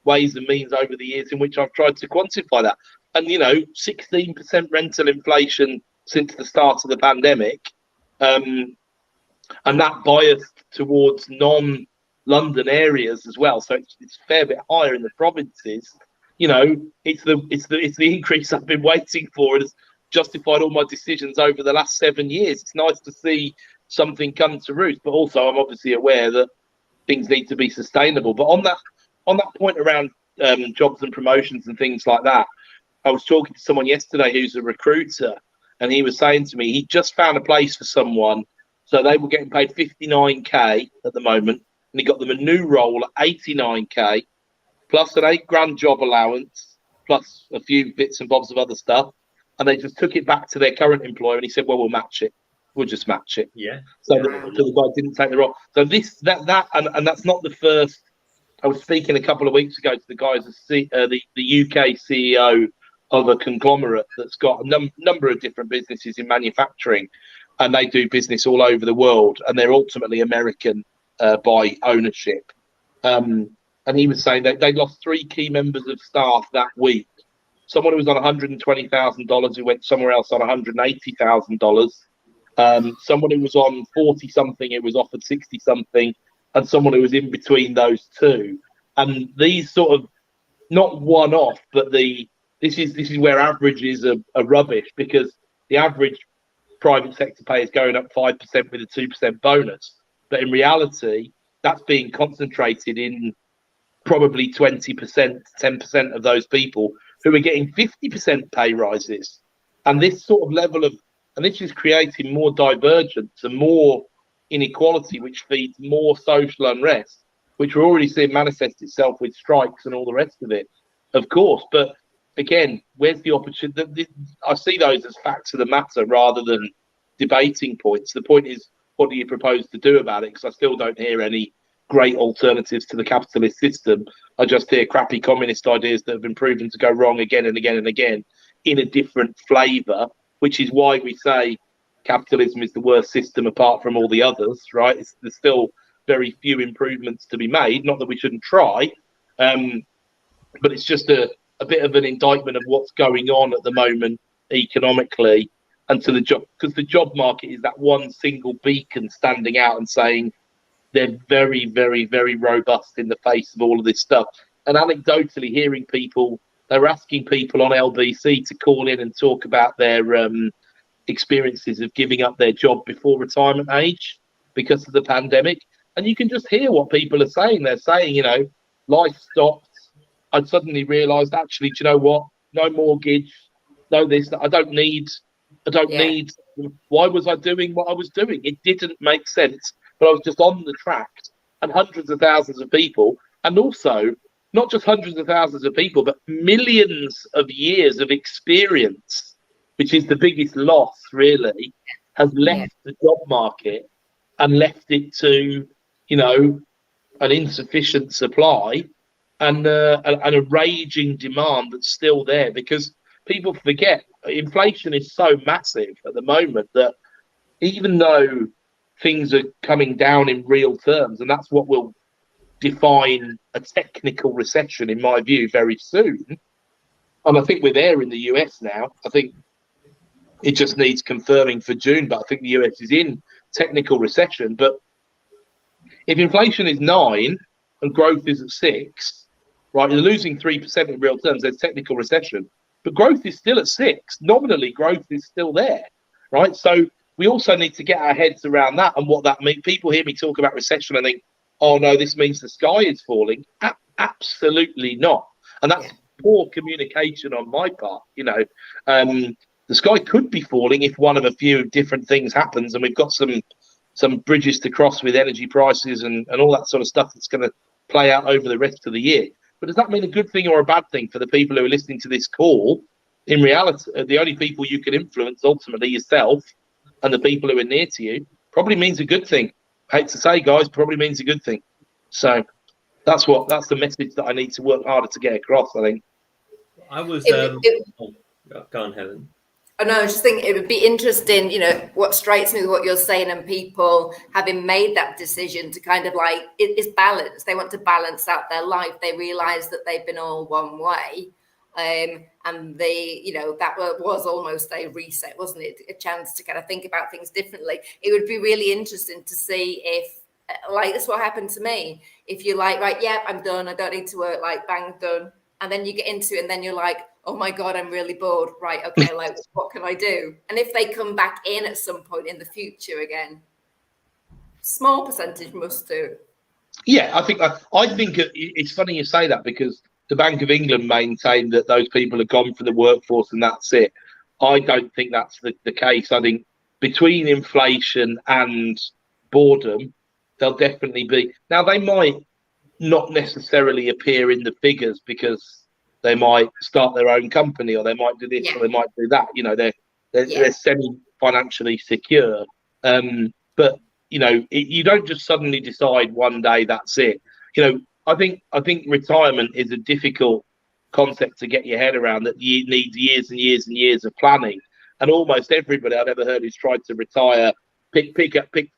ways and means over the years in which I've tried to quantify that. And you know, 16% rental inflation since the start of the pandemic. And that biased towards non-London areas as well, so it's a fair bit higher in the provinces. You know, it's the increase I've been waiting for. It has justified all my decisions over the last 7 years. It's nice to see something come to roost, but also I'm obviously aware that things need to be sustainable. But on that point around jobs and promotions and things like that, I was talking to someone yesterday who's a recruiter, and he was saying to me he just found a place for someone. So they were getting paid 59k at the moment, and he got them a new role at 89k, plus an $8,000 job allowance, plus a few bits and bobs of other stuff. And they just took it back to their current employer, and he said, "Well, we'll match it. We'll just match it." Yeah. So the guy didn't take the role. So and that's not the first. I was speaking a couple of weeks ago to the guys, the UK CEO of a conglomerate that's got a number of different businesses in manufacturing. And they do business all over the world, and they're ultimately American by ownership. And he was saying that they lost 3 key members of staff that week. Someone who was on $120,000 who went somewhere else on $180,000. Someone who was on 40 something, it was offered 60 something, and someone who was in between those two. And these sort of not one off, but this is where averages are rubbish, because the average private sector pay is going up 5% with a 2% bonus, but in reality that's being concentrated in probably 20%, 10% of those people who are getting 50% pay rises. And this sort of level of, and this is creating more divergence and more inequality, which feeds more social unrest, which we're already seeing manifest itself with strikes and all the rest of it, of course. But again, where's the opportunity? I see those as facts of the matter rather than debating points. The point is, what do you propose to do about it? Because I still don't hear any great alternatives to the capitalist system. I just hear crappy communist ideas that have been proven to go wrong again and again and again in a different flavour, which is why we say capitalism is the worst system apart from all the others, right? There's still very few improvements to be made. Not that we shouldn't try, but it's just a bit of an indictment of what's going on at the moment economically and to the job, because the job market is that one single beacon standing out and saying they're very, very, very robust in the face of all of this stuff. And anecdotally hearing people, they were asking people on LBC to call in and talk about their experiences of giving up their job before retirement age because of the pandemic. And you can just hear what people are saying. They're saying, life stopped. I suddenly realised, actually, do you know what? No mortgage, no this. I don't need. Why was I doing what I was doing? It didn't make sense. But I was just on the track, and hundreds of thousands of people, and also not just hundreds of thousands of people, but millions of years of experience, which is the biggest loss, really, has left the job market and left it to, an insufficient supply and a raging demand that's still there, because people forget inflation is so massive at the moment that even though things are coming down in real terms, and that's what will define a technical recession, in my view, very soon. And I think we're there in the US now. I think it just needs confirming for June, but I think the US is in technical recession. But if inflation is 9 and growth is at 6, right, you're losing 3% in real terms, there's technical recession. But growth is still at 6. Nominally, growth is still there, right? So we also need to get our heads around that and what that means. People hear me talk about recession and think, oh, no, this means the sky is falling. Absolutely not. And that's poor communication on my part. The sky could be falling if one of a few different things happens, and we've got some bridges to cross with energy prices and all that sort of stuff that's going to play out over the rest of the year. But does that mean a good thing or a bad thing for the people who are listening to this call? In reality, the only people you can influence ultimately yourself and the people who are near to you. Probably means a good thing. I hate to say, guys, probably means a good thing. So that's the message that I need to work harder to get across, I think. I was go on, Helen. I know, I just think it would be interesting, what strikes me with what you're saying, and people having made that decision to kind of like, it's balance. They want to balance out their life. They realize that they've been all one way. And they, that was almost a reset, wasn't it? A chance to kind of think about things differently. It would be really interesting to see if, like, this is what happened to me. If you're like, right, yeah, I'm done. I don't need to work, like, bang, done. And then you get into it and then you're like, oh my God, I'm really bored. Right. Okay. Like, what can I do? And if they come back in at some point in the future again, small percentage must do. Yeah, I think it's funny you say that, because the Bank of England maintained that those people have gone for the workforce and that's it. I don't think that's the case. I think between inflation and boredom, there'll definitely be. Now, they might not necessarily appear in the figures because they might start their own company, or they might do this, or they might do that. They're semi-financially secure. But you don't just suddenly decide one day that's it. I think retirement is a difficult concept to get your head around, that you need years and years and years of planning. And almost everybody I've ever heard who's tried to retire, pick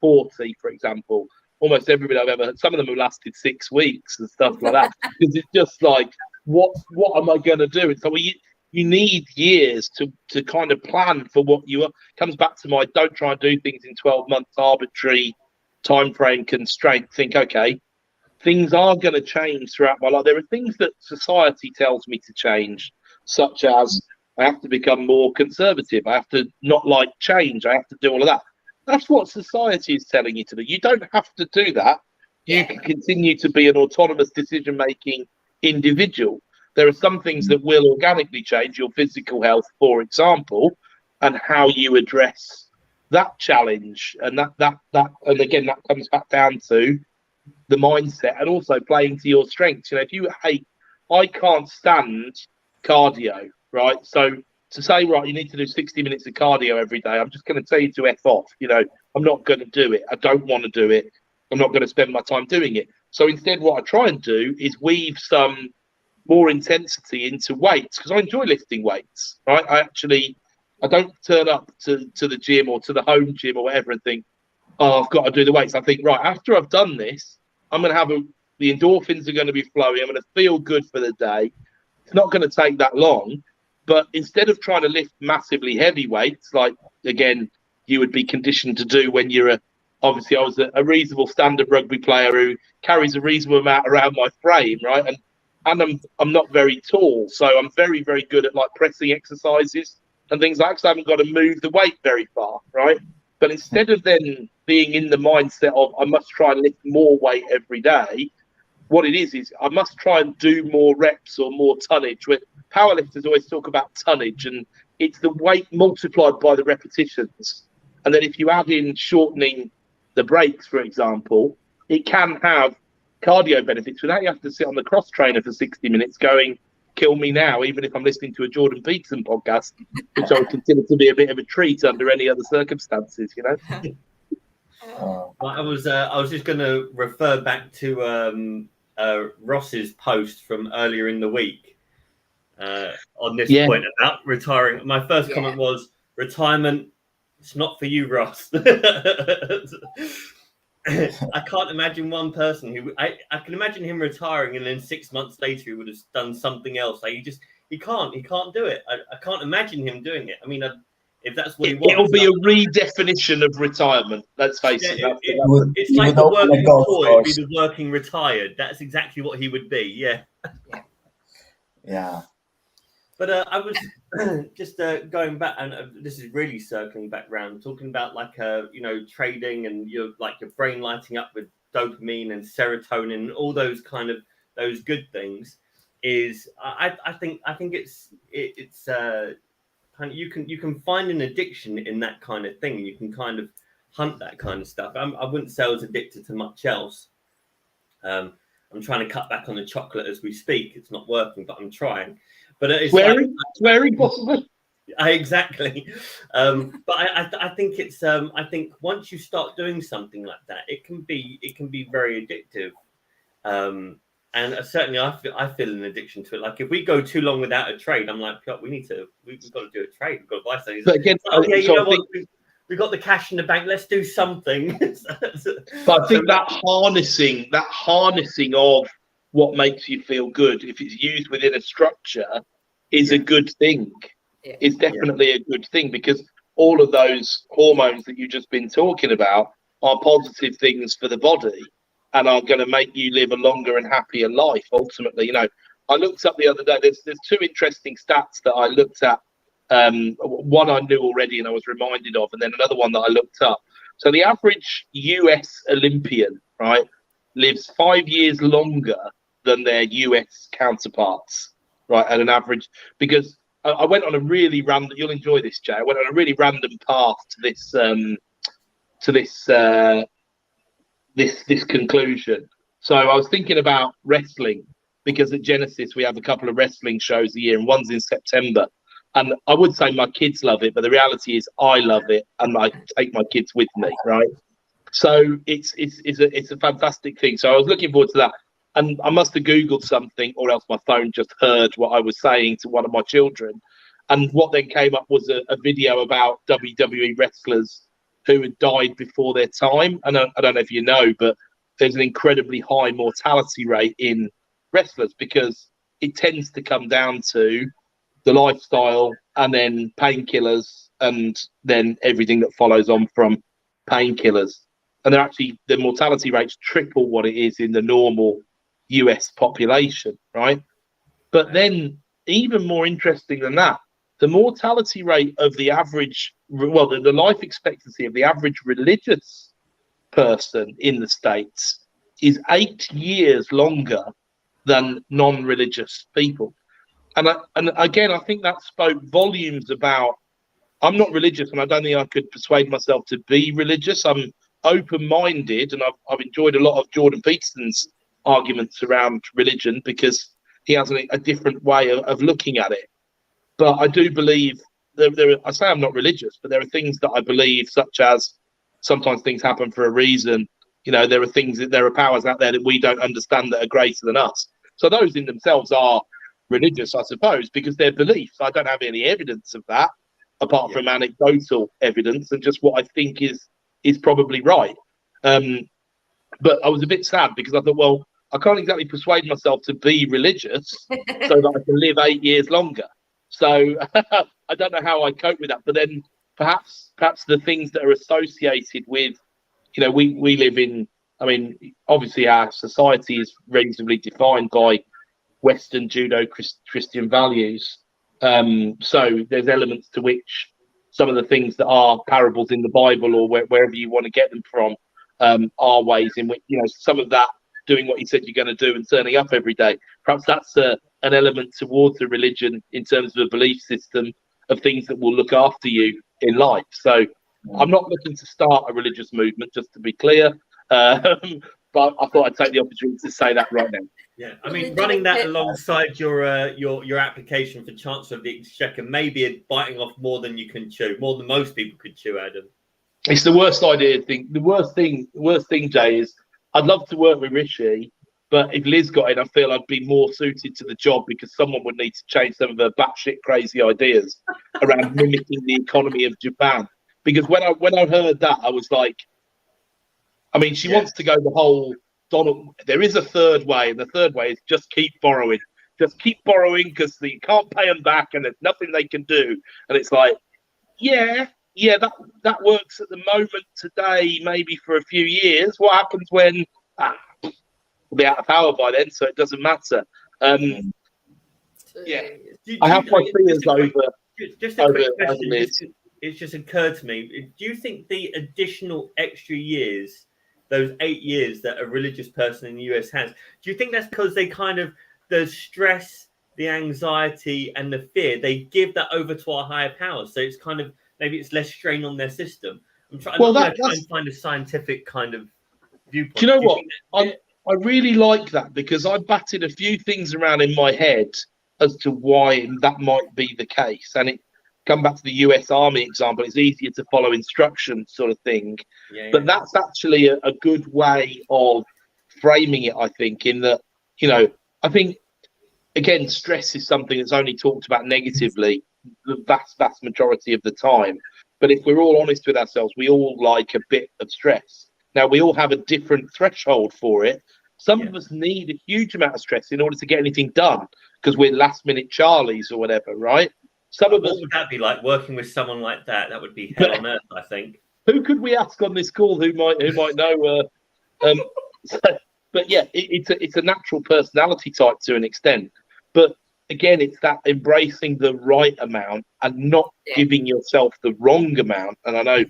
40, for example. Almost everybody I've ever heard, some of them have lasted 6 weeks and stuff like that. Because it's just like, what am I going to do? And so you need years to kind of plan for what you are. Comes back to my don't try and do things in 12 months arbitrary time frame constraint. Think, okay, things are going to change throughout my life. There are things that society tells me to change, such as I have to become more conservative. I have to not like change. I have to do all of that. That's what society is telling you to do. You don't have to do that. You can continue to be an autonomous decision-making individual. There are some things that will organically change, your physical health, for example, and how you address that challenge. And that and again, that comes back down to the mindset and also playing to your strengths. If you I can't stand cardio, right? So to say, right, you need to do 60 minutes of cardio every day, I'm just going to tell you to F off. You know, I'm not going to do it. I don't want to do it. I'm not going to spend my time doing it. So instead, what I try and do is weave some more intensity into weights, because I enjoy lifting weights, right? I don't turn up to the gym or to the home gym or whatever and think, oh, I've got to do the weights. I think, right, after I've done this, I'm going to have the endorphins are going to be flowing. I'm going to feel good for the day. It's not going to take that long. But instead of trying to lift massively heavy weights, like, again, you would be conditioned to do when you're obviously I was a reasonable standard rugby player who carries a reasonable amount around my frame, right? And I'm not very tall, so I'm very, very good at like pressing exercises and things like that, so I haven't got to move the weight very far, right? But instead of then being in the mindset of I must try and lift more weight every day, what it is I must try and do more reps or more tonnage. Where powerlifters always talk about tonnage, and it's the weight multiplied by the repetitions. And then if you add in shortening the breaks, for example, it can have cardio benefits without you have to sit on the cross trainer for 60 minutes going, kill me now, even if I'm listening to a Jordan Peterson podcast, which I would consider to be a bit of a treat under any other circumstances, you know? I was just going to refer back to Ross's post from earlier in the week on this point about retiring. My first comment was, retirement, it's not for you, Ross. I can't imagine one person who I can imagine him retiring and then 6 months later he would have done something else. Like he can't do it. I can't imagine him doing it. I mean, if that's what he wants, it'll be a redefinition of retirement. Let's face it. It's like the working poor, be the working retired. That's exactly what he would be. Yeah. But I was just going back, and this is really circling back round, talking about like trading and your brain lighting up with dopamine and serotonin and all those kind of those good things. Is I think it's kind of you can find an addiction in that kind of thing. You can kind of hunt that kind of stuff. I wouldn't say I was addicted to much else. I'm trying to cut back on the chocolate as we speak. It's not working, but I'm trying. But it's swearing possible. Exactly. But I think it's I think once you start doing something like that, it can be very addictive. And certainly I feel an addiction to it. Like if we go too long without a trade, I'm like, we've got to do a trade. We've got to buy something. But again, we've got the cash in the bank. Let's do something. But I think that harnessing of what makes you feel good, if it's used within a structure, is a good thing. It's definitely a good thing, because all of those hormones that you've just been talking about are positive things for the body and are going to make you live a longer and happier life. Ultimately, I looked up the other day. There's two interesting stats that I looked at. One I knew already and I was reminded of, and then another one that I looked up. So the average US Olympian, right, lives 5 years longer than their US counterparts, right, at an average. Because I went on a really random. You'll enjoy this, Jay. I went on a really random path to this conclusion. So I was thinking about wrestling, because at Genesis we have a couple of wrestling shows a year, and one's in September. And I would say my kids love it, but the reality is I love it, and I take my kids with me, right? So it's a fantastic thing. So I was looking forward to that. And I must have Googled something, or else my phone just heard what I was saying to one of my children. And what then came up was a video about WWE wrestlers who had died before their time. And I don't know if you know, but there's an incredibly high mortality rate in wrestlers, because it tends to come down to the lifestyle and then painkillers and then everything that follows on from painkillers. And the mortality rate's triple what it is in the normal US population, right? But then even more interesting than that, the mortality rate of the average, the life expectancy of the average religious person in the States is 8 years longer than non-religious people. And again, I think that spoke volumes about, I'm not religious, and I don't think I could persuade myself to be religious. I'm open-minded, and I've enjoyed a lot of Jordan Peterson's arguments around religion, because he has a different way of looking at it. But I do believe I say I'm not religious, but there are things that I believe, such as sometimes things happen for a reason. There are powers out there that we don't understand that are greater than us. So those in themselves are religious, I suppose, because they're beliefs. I don't have any evidence of that apart from anecdotal evidence and just what I think is probably right. But I was a bit sad because I thought, well, I can't exactly persuade myself to be religious so that I can live 8 years longer. So I don't know how I cope with that. But then perhaps the things that are associated with, we live in, obviously our society is reasonably defined by Western Judeo-Christian values. So there's elements to which some of the things that are parables in the Bible or wherever you want to get them from are ways in which, some of that doing what you said you're going to do and turning up every day. Perhaps that's an element towards a religion in terms of a belief system of things that will look after you in life. So I'm not looking to start a religious movement, just to be clear. But I thought I'd take the opportunity to say that right now. Yeah, running that alongside your application for Chancellor of the Exchequer may be biting off more than you can chew, more than most people could chew, Adam. It's the worst idea thing. The worst thing, Jay, is I'd love to work with Rishi, but if Liz got in, I feel I'd be more suited to the job because someone would need to change some of her batshit crazy ideas around mimicking the economy of Japan. Because when I heard that, I was like, she wants to go the whole Donald. There is a third way, and the third way is just keep borrowing. Just keep borrowing because you can't pay them back, and there's nothing they can do. And it's like, yeah, that works at the moment today, maybe for a few years. What happens when we'll be out of power by then, so it doesn't matter. I have my fears over. Just a quick question. It's just occurred to me. Do you think the additional extra years, those 8 years that a religious person in the US has, do you think that's because they kind of, the stress, the anxiety and the fear, they give that over to our higher powers? So it's kind of, maybe it's less strain on their system. I'm trying to find a scientific kind of viewpoint. Do you know what? I really like that because I batted a few things around in my head as to why that might be the case. And it come back to the US Army example, it's easier to follow instructions sort of thing. But that's actually a good way of framing it, I think, in that, I think, again, stress is something that's only talked about negatively the vast majority of the time. But if we're all honest with ourselves, we all like a bit of stress. Now, we all have a different threshold for it. Some of us need a huge amount of stress in order to get anything done because we're last-minute Charlies or whatever, right? What would that be like, working with someone like that? That would be hell on earth, I think. Who could we ask on this call who might know? But yeah, it's a natural personality type to an extent. But again, it's that embracing the right amount and not giving yourself the wrong amount. And I know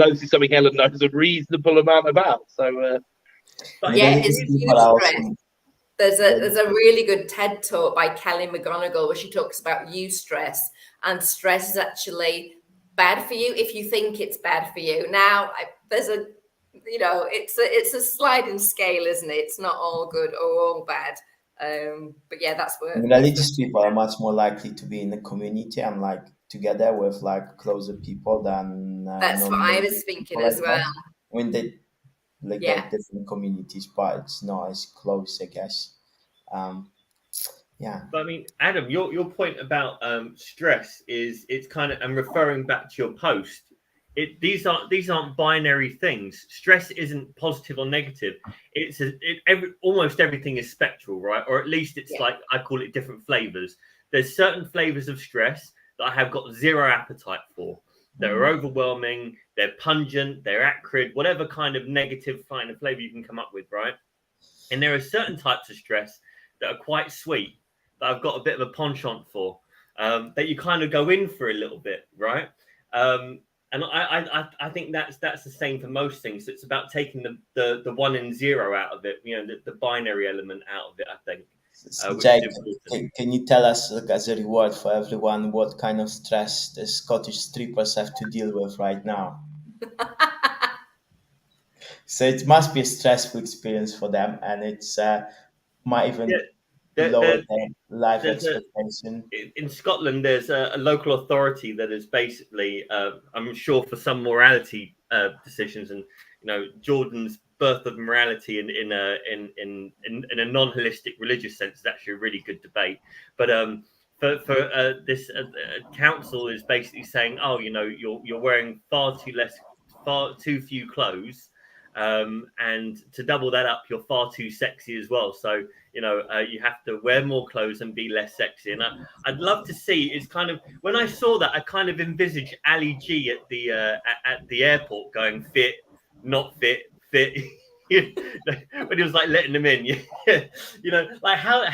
this is something Helen knows a reasonable amount about. So it's huge. There's a really good TED talk by Kelly McGonigal where she talks about eustress, and stress is actually bad for you if you think it's bad for you. Now, there's it's a sliding scale, isn't it? It's not all good or all bad. But yeah, that's where religious people are much more likely to be in a community and like together with like closer people than that's what I was thinking as well. They get different communities, but it's not as close, I guess. But Adam, your point about stress is, it's kind of, and referring back to your post, these aren't binary things. Stress isn't positive or negative. Almost everything is spectral, right? Or at least it's like, I call it different flavors. There's certain flavors of stress that I have got zero appetite for. They're overwhelming, they're pungent, they're acrid, whatever kind of negative kind of flavor you can come up with, right? And there are certain types of stress that are quite sweet, that I've got a bit of a penchant for, that you kind of go in for a little bit, right? And I think that's the same for most things. It's about taking the 1 and 0 out of it, the binary element out of it, I think. Jake, can you tell us, as a reward for everyone, what kind of stress the Scottish strippers have to deal with right now? So it must be a stressful experience for them, and it's might even lower their life there's expectation. In Scotland, there's a local authority that is basically, I'm sure, for some morality decisions, and Jordan's birth of morality in a non-holistic religious sense is actually a really good debate. But for this council is basically saying, oh, you're wearing far too few clothes. And to double that up, you're far too sexy as well. So you have to wear more clothes and be less sexy. And I'd love to see. It's kind of, when I saw that, I kind of envisaged Ali G at the airport going fit, not fit, fit. When he was like letting them in, like how.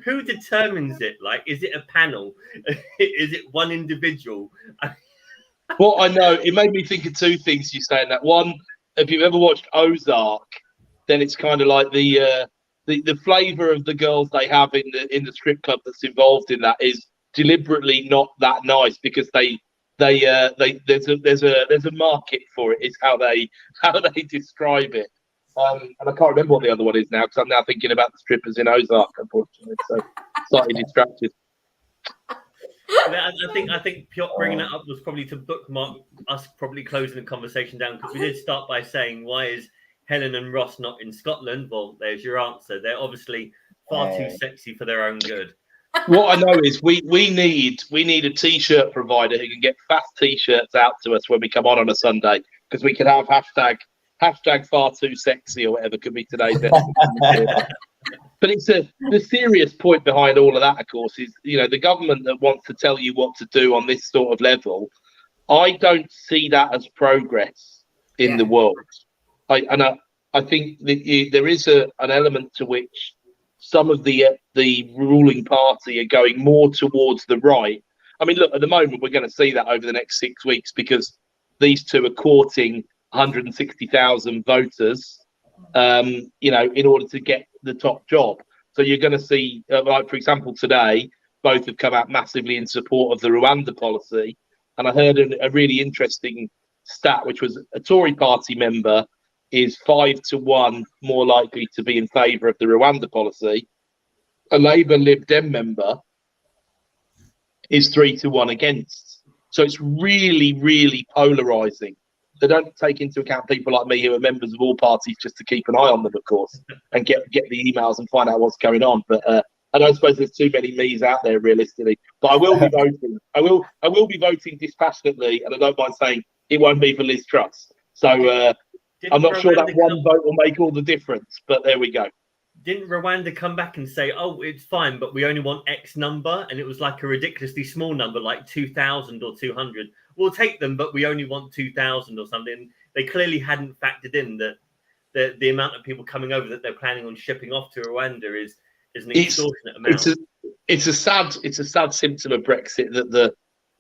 Who determines it? Like, is it a panel? Is it one individual? Well, I know it made me think of two things you saying that. One, if you've ever watched Ozark, then it's kind of like the flavour of the girls they have in the strip club that's involved in that is deliberately not that nice, because there's a market for it. Is how they describe it. And I can't remember what the other one is now, because I'm now thinking about the strippers in Ozark, unfortunately. So slightly distracted. I think Piotr bringing it up was probably to bookmark us probably closing the conversation down, because we did start by saying, why is Helen and Ross not in Scotland? Well, there's your answer. They're obviously far too sexy for their own good. What I know is we need a t-shirt provider who can get fast t-shirts out to us when we come on a Sunday, because we can have hashtag far too sexy or whatever could be today's episode. But the serious point behind all of that, of course, is the government that wants to tell you what to do on this sort of level. I don't see that as progress in the world. I think that there is an element to which some of the ruling party are going more towards the right. I mean, look, at the moment we're going to see that over the next 6 weeks, because these two are courting 160,000 voters, in order to get the top job. So you're going to see, like, for example, today, both have come out massively in support of the Rwanda policy. And I heard a really interesting stat, which was a Tory party member is 5-1 more likely to be in favour of the Rwanda policy. A Labour Lib Dem member is 3-1 against. So it's really, really polarising. They don't take into account people like me who are members of all parties just to keep an eye on them, of course, and get the emails and find out what's going on. But I don't suppose there's too many me's out there, realistically. But I will be voting. I will be voting dispassionately, and I don't mind saying it won't be for Liz Truss. So I'm not sure that one vote will make all the difference. But there we go. Didn't Rwanda come back and say, oh, it's fine, but we only want X number? And it was like a ridiculously small number, like 2,000 or 200. We'll take them, but we only want 2,000 or something. They clearly hadn't factored in that the amount of people coming over that they're planning on shipping off to Rwanda is an extortionate amount. It's a sad symptom of Brexit that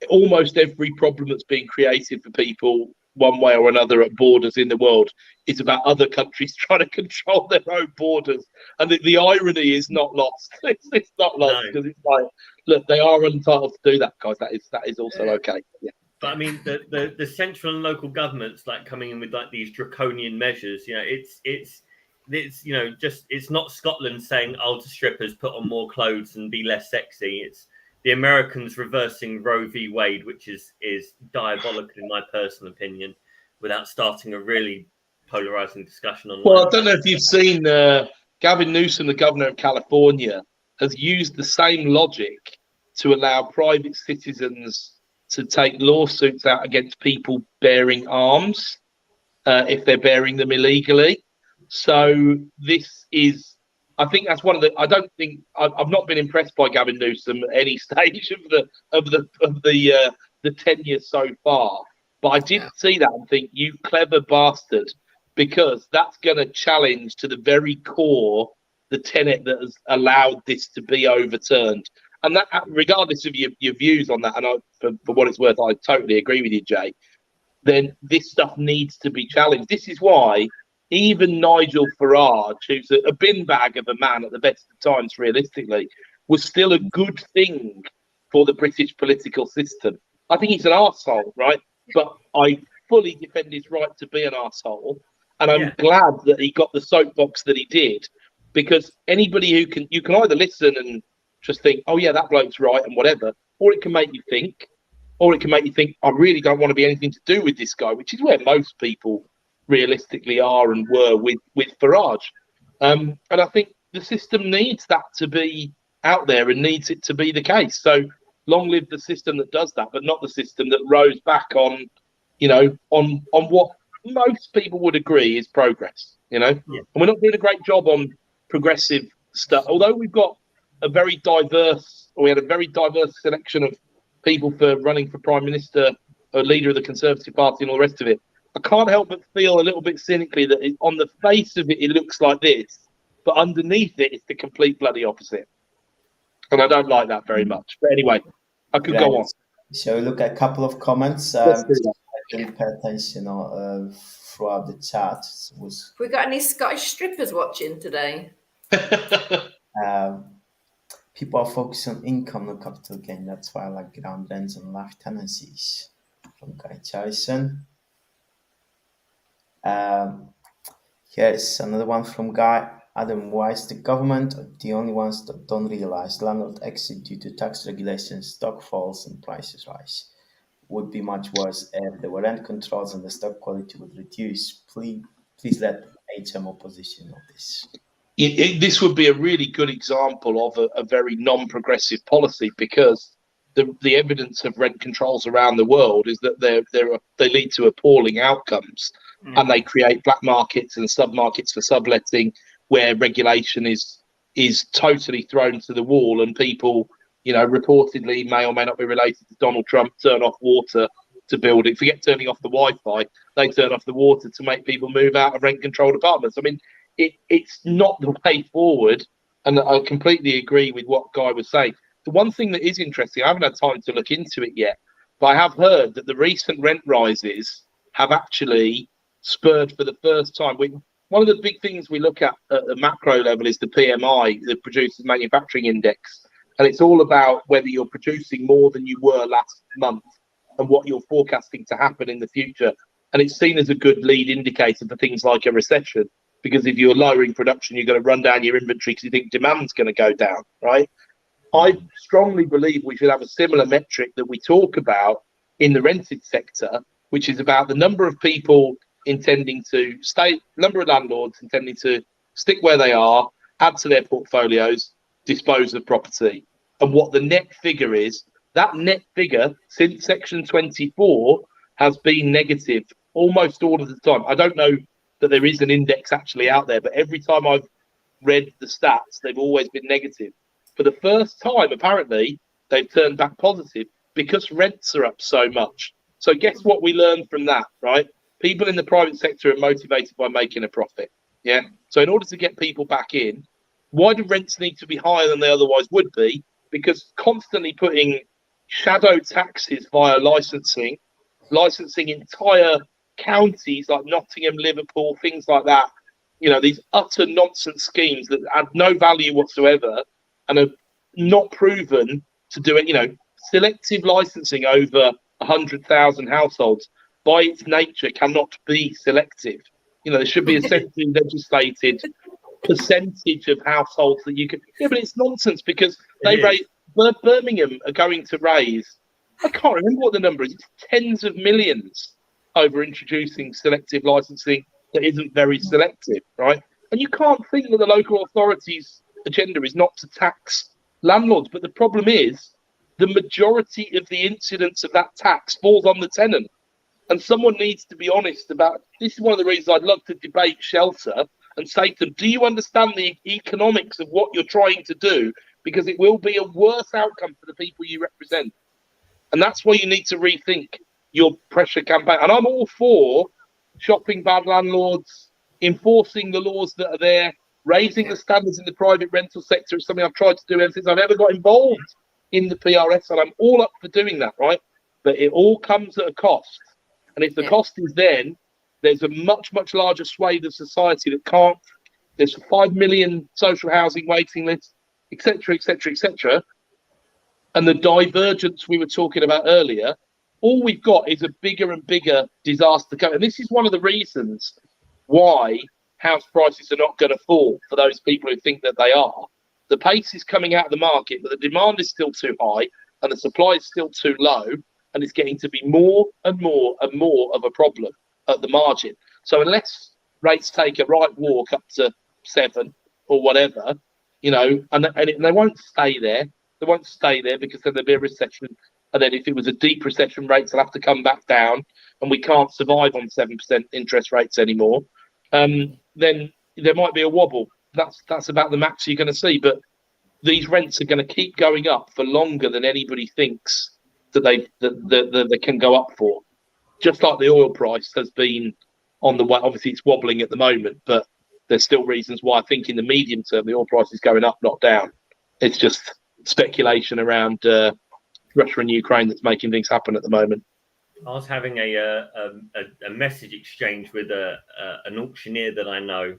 almost every problem that's being created for people one way or another at borders in the world is about other countries trying to control their own borders. And the irony is not lost. It's not lost, because it's like, look, they are entitled to do that, guys. That is also okay. Yeah. But I mean, the central and local governments like coming in with like these draconian measures. It's not Scotland saying, "Oh, to strippers, put on more clothes and be less sexy." It's the Americans reversing Roe v. Wade, which is diabolical in my personal opinion, without starting a really polarizing discussion online. Well, I don't know if you've seen Gavin Newsom, the governor of California, has used the same logic to allow private citizens to take lawsuits out against people bearing arms if they're bearing them illegally. So this is, I think that's one of the. I don't think I've not been impressed by Gavin Newsom at any stage of the tenure so far. But I did see that and think, you clever bastard, because that's going to challenge to the very core the tenet that has allowed this to be overturned. And that, regardless of your views on that, and for what it's worth, I totally agree with you, Jay, then this stuff needs to be challenged. This is why even Nigel Farage, who's a bin bag of a man at the best of times, realistically, was still a good thing for the British political system. I think he's an arsehole, right? But I fully defend his right to be an arsehole. And I'm glad that he got the soapbox that he did, because anybody you can either listen and just think, oh yeah, that bloke's right and whatever, or it can make you think, I really don't want to be anything to do with this guy, which is where most people realistically are and were with Farage. And I think the system needs that to be out there and needs it to be the case. So long live the system that does that, but not the system that rows back on, on what most people would agree is progress, Yeah. And we're not doing a great job on progressive stuff, although we had a very diverse selection of people for running for Prime Minister or leader of the Conservative Party and all the rest of it. I can't help but feel a little bit cynically that on the face of it, it looks like this, but underneath it, it's the complete bloody opposite. And I don't like that very much. But anyway, I could go on. Shall we look at a couple of comments? Let's do that. I didn't pay attention throughout the chat. We got any Scottish strippers watching today? People are focused on income, not capital gain. That's why I like ground rents and life tenancies. From Guy Charlison. Here's another one from Guy. Adam, why is the government the only ones that don't realize landlord exit due to tax regulations, stock falls and prices rise? Would be much worse if there were rent controls and the stock quality would reduce. Please let HM opposition know this. This would be a really good example of a very non-progressive policy, because the evidence of rent controls around the world is that they lead to appalling outcomes, and they create black markets and sub-markets for subletting, where regulation is totally thrown to the wall, and people, reportedly may or may not be related to Donald Trump, turn off water to build it. Forget turning off the Wi-Fi, they turn off the water to make people move out of rent-controlled apartments. I mean, it's not the way forward, and I completely agree with what Guy was saying. The one thing that is interesting, I haven't had time to look into it yet, but I have heard that the recent rent rises have actually spurred for the first time. One of the big things we look at the macro level is the PMI, the Producers Manufacturing Index. And it's all about whether you're producing more than you were last month and what you're forecasting to happen in the future. And it's seen as a good lead indicator for things like a recession, because if you're lowering production, you're going to run down your inventory because you think demand's going to go down, right? I strongly believe we should have a similar metric that we talk about in the rented sector, which is about the number of people intending to stay, number of landlords intending to stick where they are, add to their portfolios, dispose of property, and what the net figure is. That net figure since Section 24 has been negative almost all of the time. I don't know that there is an index actually out there, but every time I've read the stats, they've always been negative. For the first time, apparently, they've turned back positive because rents are up so much. So guess what we learned from that, right? People in the private sector are motivated by making a profit. Yeah. So in order to get people back in, why do rents need to be higher than they otherwise would be? Because constantly putting shadow taxes via licensing entire counties like Nottingham, Liverpool, things like that, these utter nonsense schemes that add no value whatsoever and are not proven to do it. Selective licensing over 100,000 households by its nature cannot be selective. There should be a centrally legislated percentage of households that you can. Yeah, but it's nonsense, because Birmingham are going to raise, I can't remember what the number is, it's tens of millions over introducing selective licensing that isn't very selective, right? And you can't think that the local authorities' agenda is not to tax landlords, but the problem is the majority of the incidence of that tax falls on the tenant. And someone needs to be honest about this. Is one of the reasons I'd love to debate shelter and say to them, do you understand the economics of what you're trying to do? Because it will be a worse outcome for the people you represent. And that's why you need to rethink your pressure campaign. And I'm all for shopping bad landlords, enforcing the laws that are there, raising the standards in the private rental sector. It's something I've tried to do ever since I've ever got involved in the PRS, and I'm all up for doing that, right? But it all comes at a cost. And if the cost is then, there's a much, much larger swathe of society that can't. There's 5 million social housing waiting lists, etc., etc., etc. And the divergence we were talking about earlier, all we've got is a bigger and bigger disaster coming. And this is one of the reasons why house prices are not going to fall for those people who think that they are. The pace is coming out of the market, but the demand is still too high and the supply is still too low, and it's getting to be more and more and more of a problem at the margin. So unless rates take a right walk up to 7 or whatever, you know, and they won't stay there. They won't stay there because then there'll be a recession. And then if it was a deep recession, rates will have to come back down, and we can't survive on 7% interest rates anymore. Then there might be a wobble. That's about the max you're going to see. But these rents are going to keep going up for longer than anybody thinks that they can go up for. Just like the oil price has been on the way. Obviously, it's wobbling at the moment, but there's still reasons why I think in the medium term the oil price is going up, not down. It's just speculation around Russia and Ukraine that's making things happen at the moment. I was having a message exchange with an auctioneer that I know,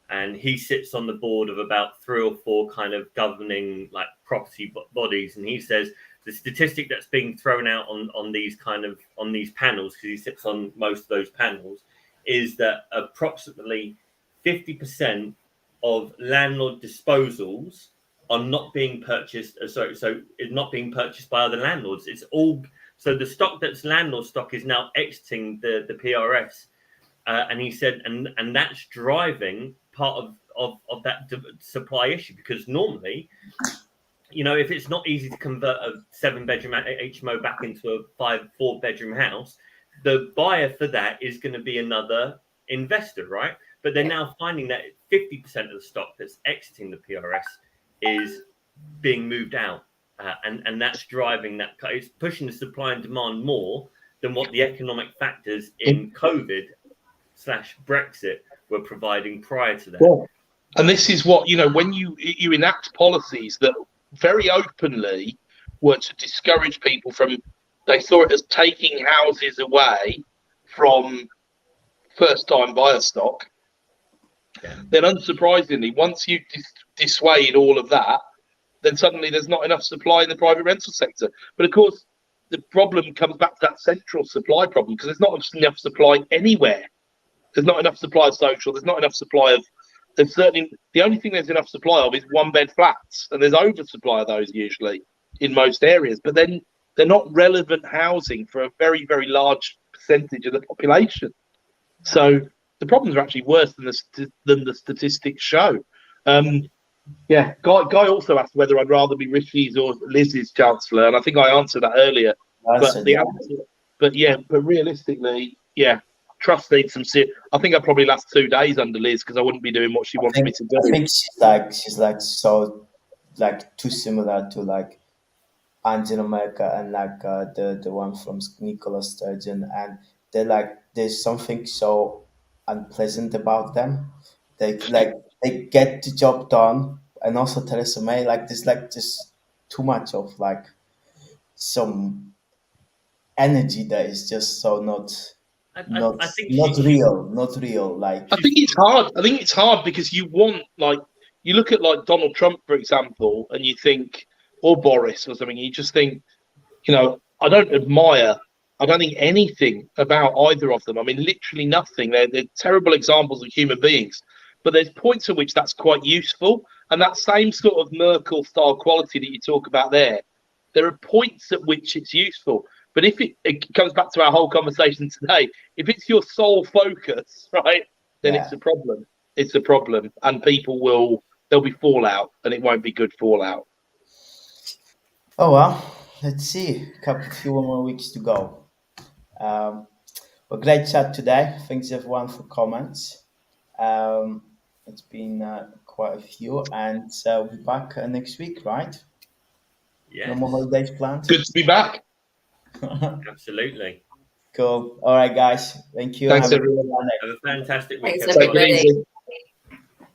and he sits on the board of about 3 or 4 kind of governing like property bodies, and he says the statistic that's being thrown out on these panels, because he sits on most of those panels, is that approximately 50% of landlord disposals are not being purchased. So it's not being purchased by other landlords. It's all, so the stock that's landlord stock is now exiting the PRS, and he said, and that's driving part of that supply issue, because normally, you know, if it's not easy to convert a 7-bedroom HMO back into a 4-bedroom house, the buyer for that is going to be another investor, right? But they're now finding that 50% of the stock that's exiting the PRS is being moved out, and that's driving that. It's pushing the supply and demand more than what the economic factors in COVID/Brexit were providing prior to that. Yeah. And this is what, you know, when you enact policies that very openly were to discourage people from, they saw it as taking houses away from first-time buyer stock. Then unsurprisingly, once you dissuade all of that, then suddenly there's not enough supply in the private rental sector. But of course, the problem comes back to that central supply problem, because there's not enough supply anywhere. There's not enough supply of social. There's not enough supply of. There's certainly the only thing there's enough supply of is 1-bed flats, and there's oversupply of those usually in most areas. But then they're not relevant housing for a very, very large percentage of the population. So the problems are actually worse than the statistics show. Yeah, Guy also asked whether I'd rather be Rishi's or Liz's chancellor, and I think I answered that earlier. But realistically, yeah, trust needs some. I think I'd probably last 2 days under Liz, because I wouldn't be doing what she wants me to do. I think she's so too similar to like Angela Merkel and like the one from Nicola Sturgeon, and they're like, there's something so unpleasant about them. They get the job done, and also Theresa May, like there's like just too much of like some energy that is just so not real. Like I think it's hard. I think it's hard because you look at like Donald Trump, for example, and you think, or Boris or something, you just think, you know, I don't think anything about either of them. I mean, literally nothing. They're terrible examples of human beings. But there's points at which that's quite useful. And that same sort of Merkel-style quality that you talk about there are points at which it's useful. But if it comes back to our whole conversation today, if it's your sole focus, right, then it's a problem. It's a problem. And there'll be fallout, and it won't be good fallout. Oh, well, let's see. A few more weeks to go. Well, great chat today. Thanks everyone for comments. It's been quite a few, and we'll be back next week, right? Yeah. No more holidays planned? Good to be back. Absolutely. Cool. All right, guys. Thank you. Thanks, everyone. Have a fantastic week. Thanks, everybody.